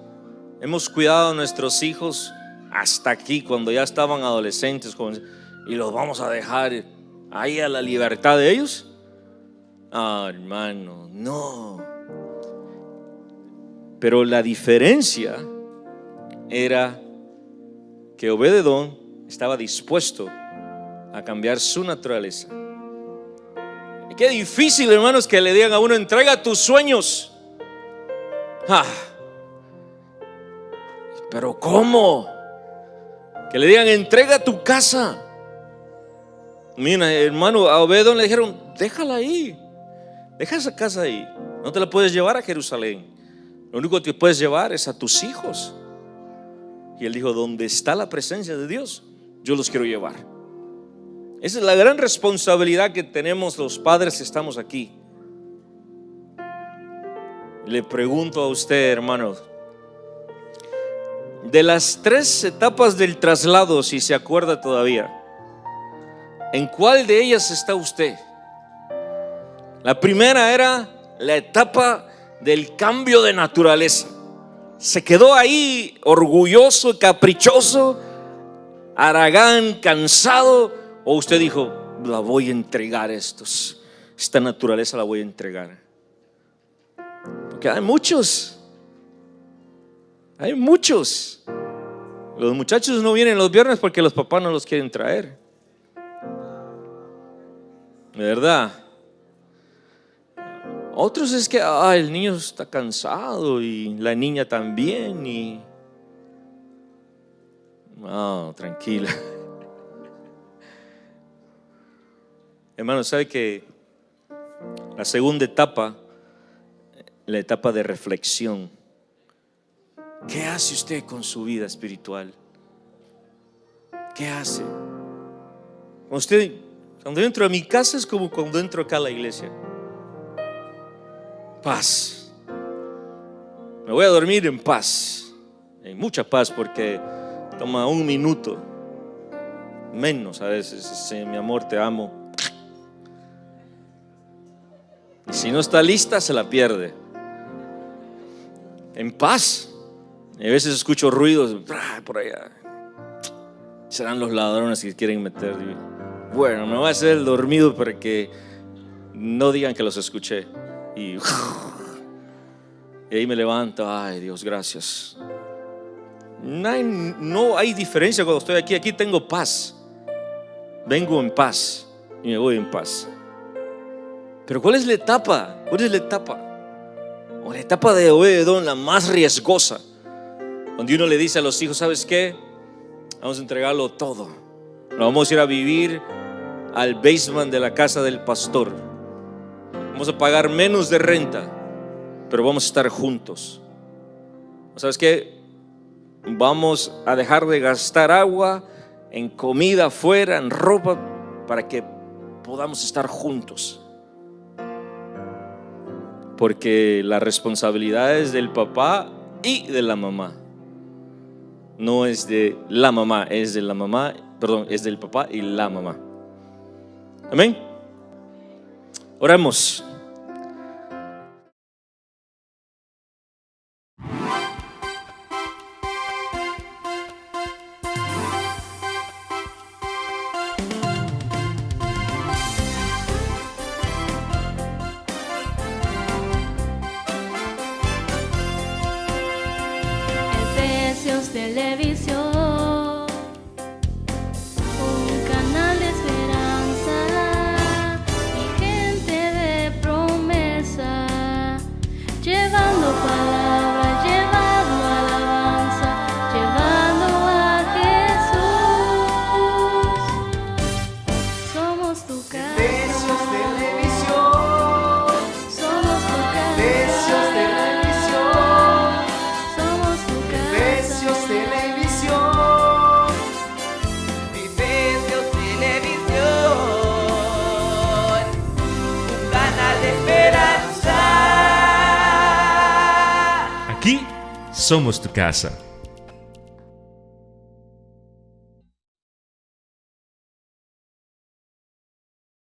hemos cuidado a nuestros hijos hasta aquí, cuando ya estaban adolescentes, y los vamos a dejar ahí a la libertad de ellos. Hermano, no. Pero la diferencia era que Obed-edom estaba dispuesto a cambiar su naturaleza. Y qué difícil, hermanos, que le digan a uno: entrega tus sueños. Pero ¿cómo? Que le digan: entrega tu casa. Mira, hermano, a Obed-edom le dijeron: déjala ahí, deja esa casa ahí, no te la puedes llevar a Jerusalén, lo único que puedes llevar es a tus hijos. Y él dijo: donde está la presencia de Dios, yo los quiero llevar. Esa es la gran responsabilidad que tenemos los padres que estamos aquí. Le pregunto a usted, hermano, de las 3 etapas del traslado, si se acuerda todavía, ¿en cuál de ellas está usted? La primera era la etapa del cambio de naturaleza. Se quedó ahí orgulloso, caprichoso, haragán, cansado. O usted dijo: la voy a entregar esta naturaleza la voy a entregar. Porque hay muchos. Los muchachos no vienen los viernes porque los papás no los quieren traer. De verdad. Otros es que el niño está cansado y la niña también. Y tranquila. Hermano, ¿sabe que la segunda etapa, la etapa de reflexión? ¿Qué hace usted con su vida espiritual? ¿Qué hace? Cuando entro a mi casa es como cuando entro acá a la iglesia. Paz. Me voy a dormir en paz, en mucha paz, porque toma 1 minuto, menos a veces. Mi amor, te amo. Y si no está lista, se la pierde. En paz. Y a veces escucho ruidos por allá. Serán los ladrones que quieren meter. Bueno, me voy a hacer el dormido para que no digan que los escuché. Y ahí me levanto. Ay, Dios, gracias. No hay diferencia cuando estoy aquí. Aquí tengo paz. Vengo en paz y me voy en paz. Pero ¿cuál es la etapa? ¿Cuál es la etapa? O la etapa de Obed-edom, la más riesgosa, donde uno le dice a los hijos: ¿sabes qué? Vamos a entregarlo todo. Nos vamos a ir a vivir al basement de la casa del pastor. Vamos a pagar menos de renta, pero vamos a estar juntos. ¿Sabes qué? Vamos a dejar de gastar agua en comida afuera, en ropa, para que podamos estar juntos. Porque la responsabilidad es del papá y de la mamá. No es de la mamá, es de la mamá, perdón, es del papá y la mamá. Amén. Oramos. Televisión, un canal de esperanza. somos tu casa.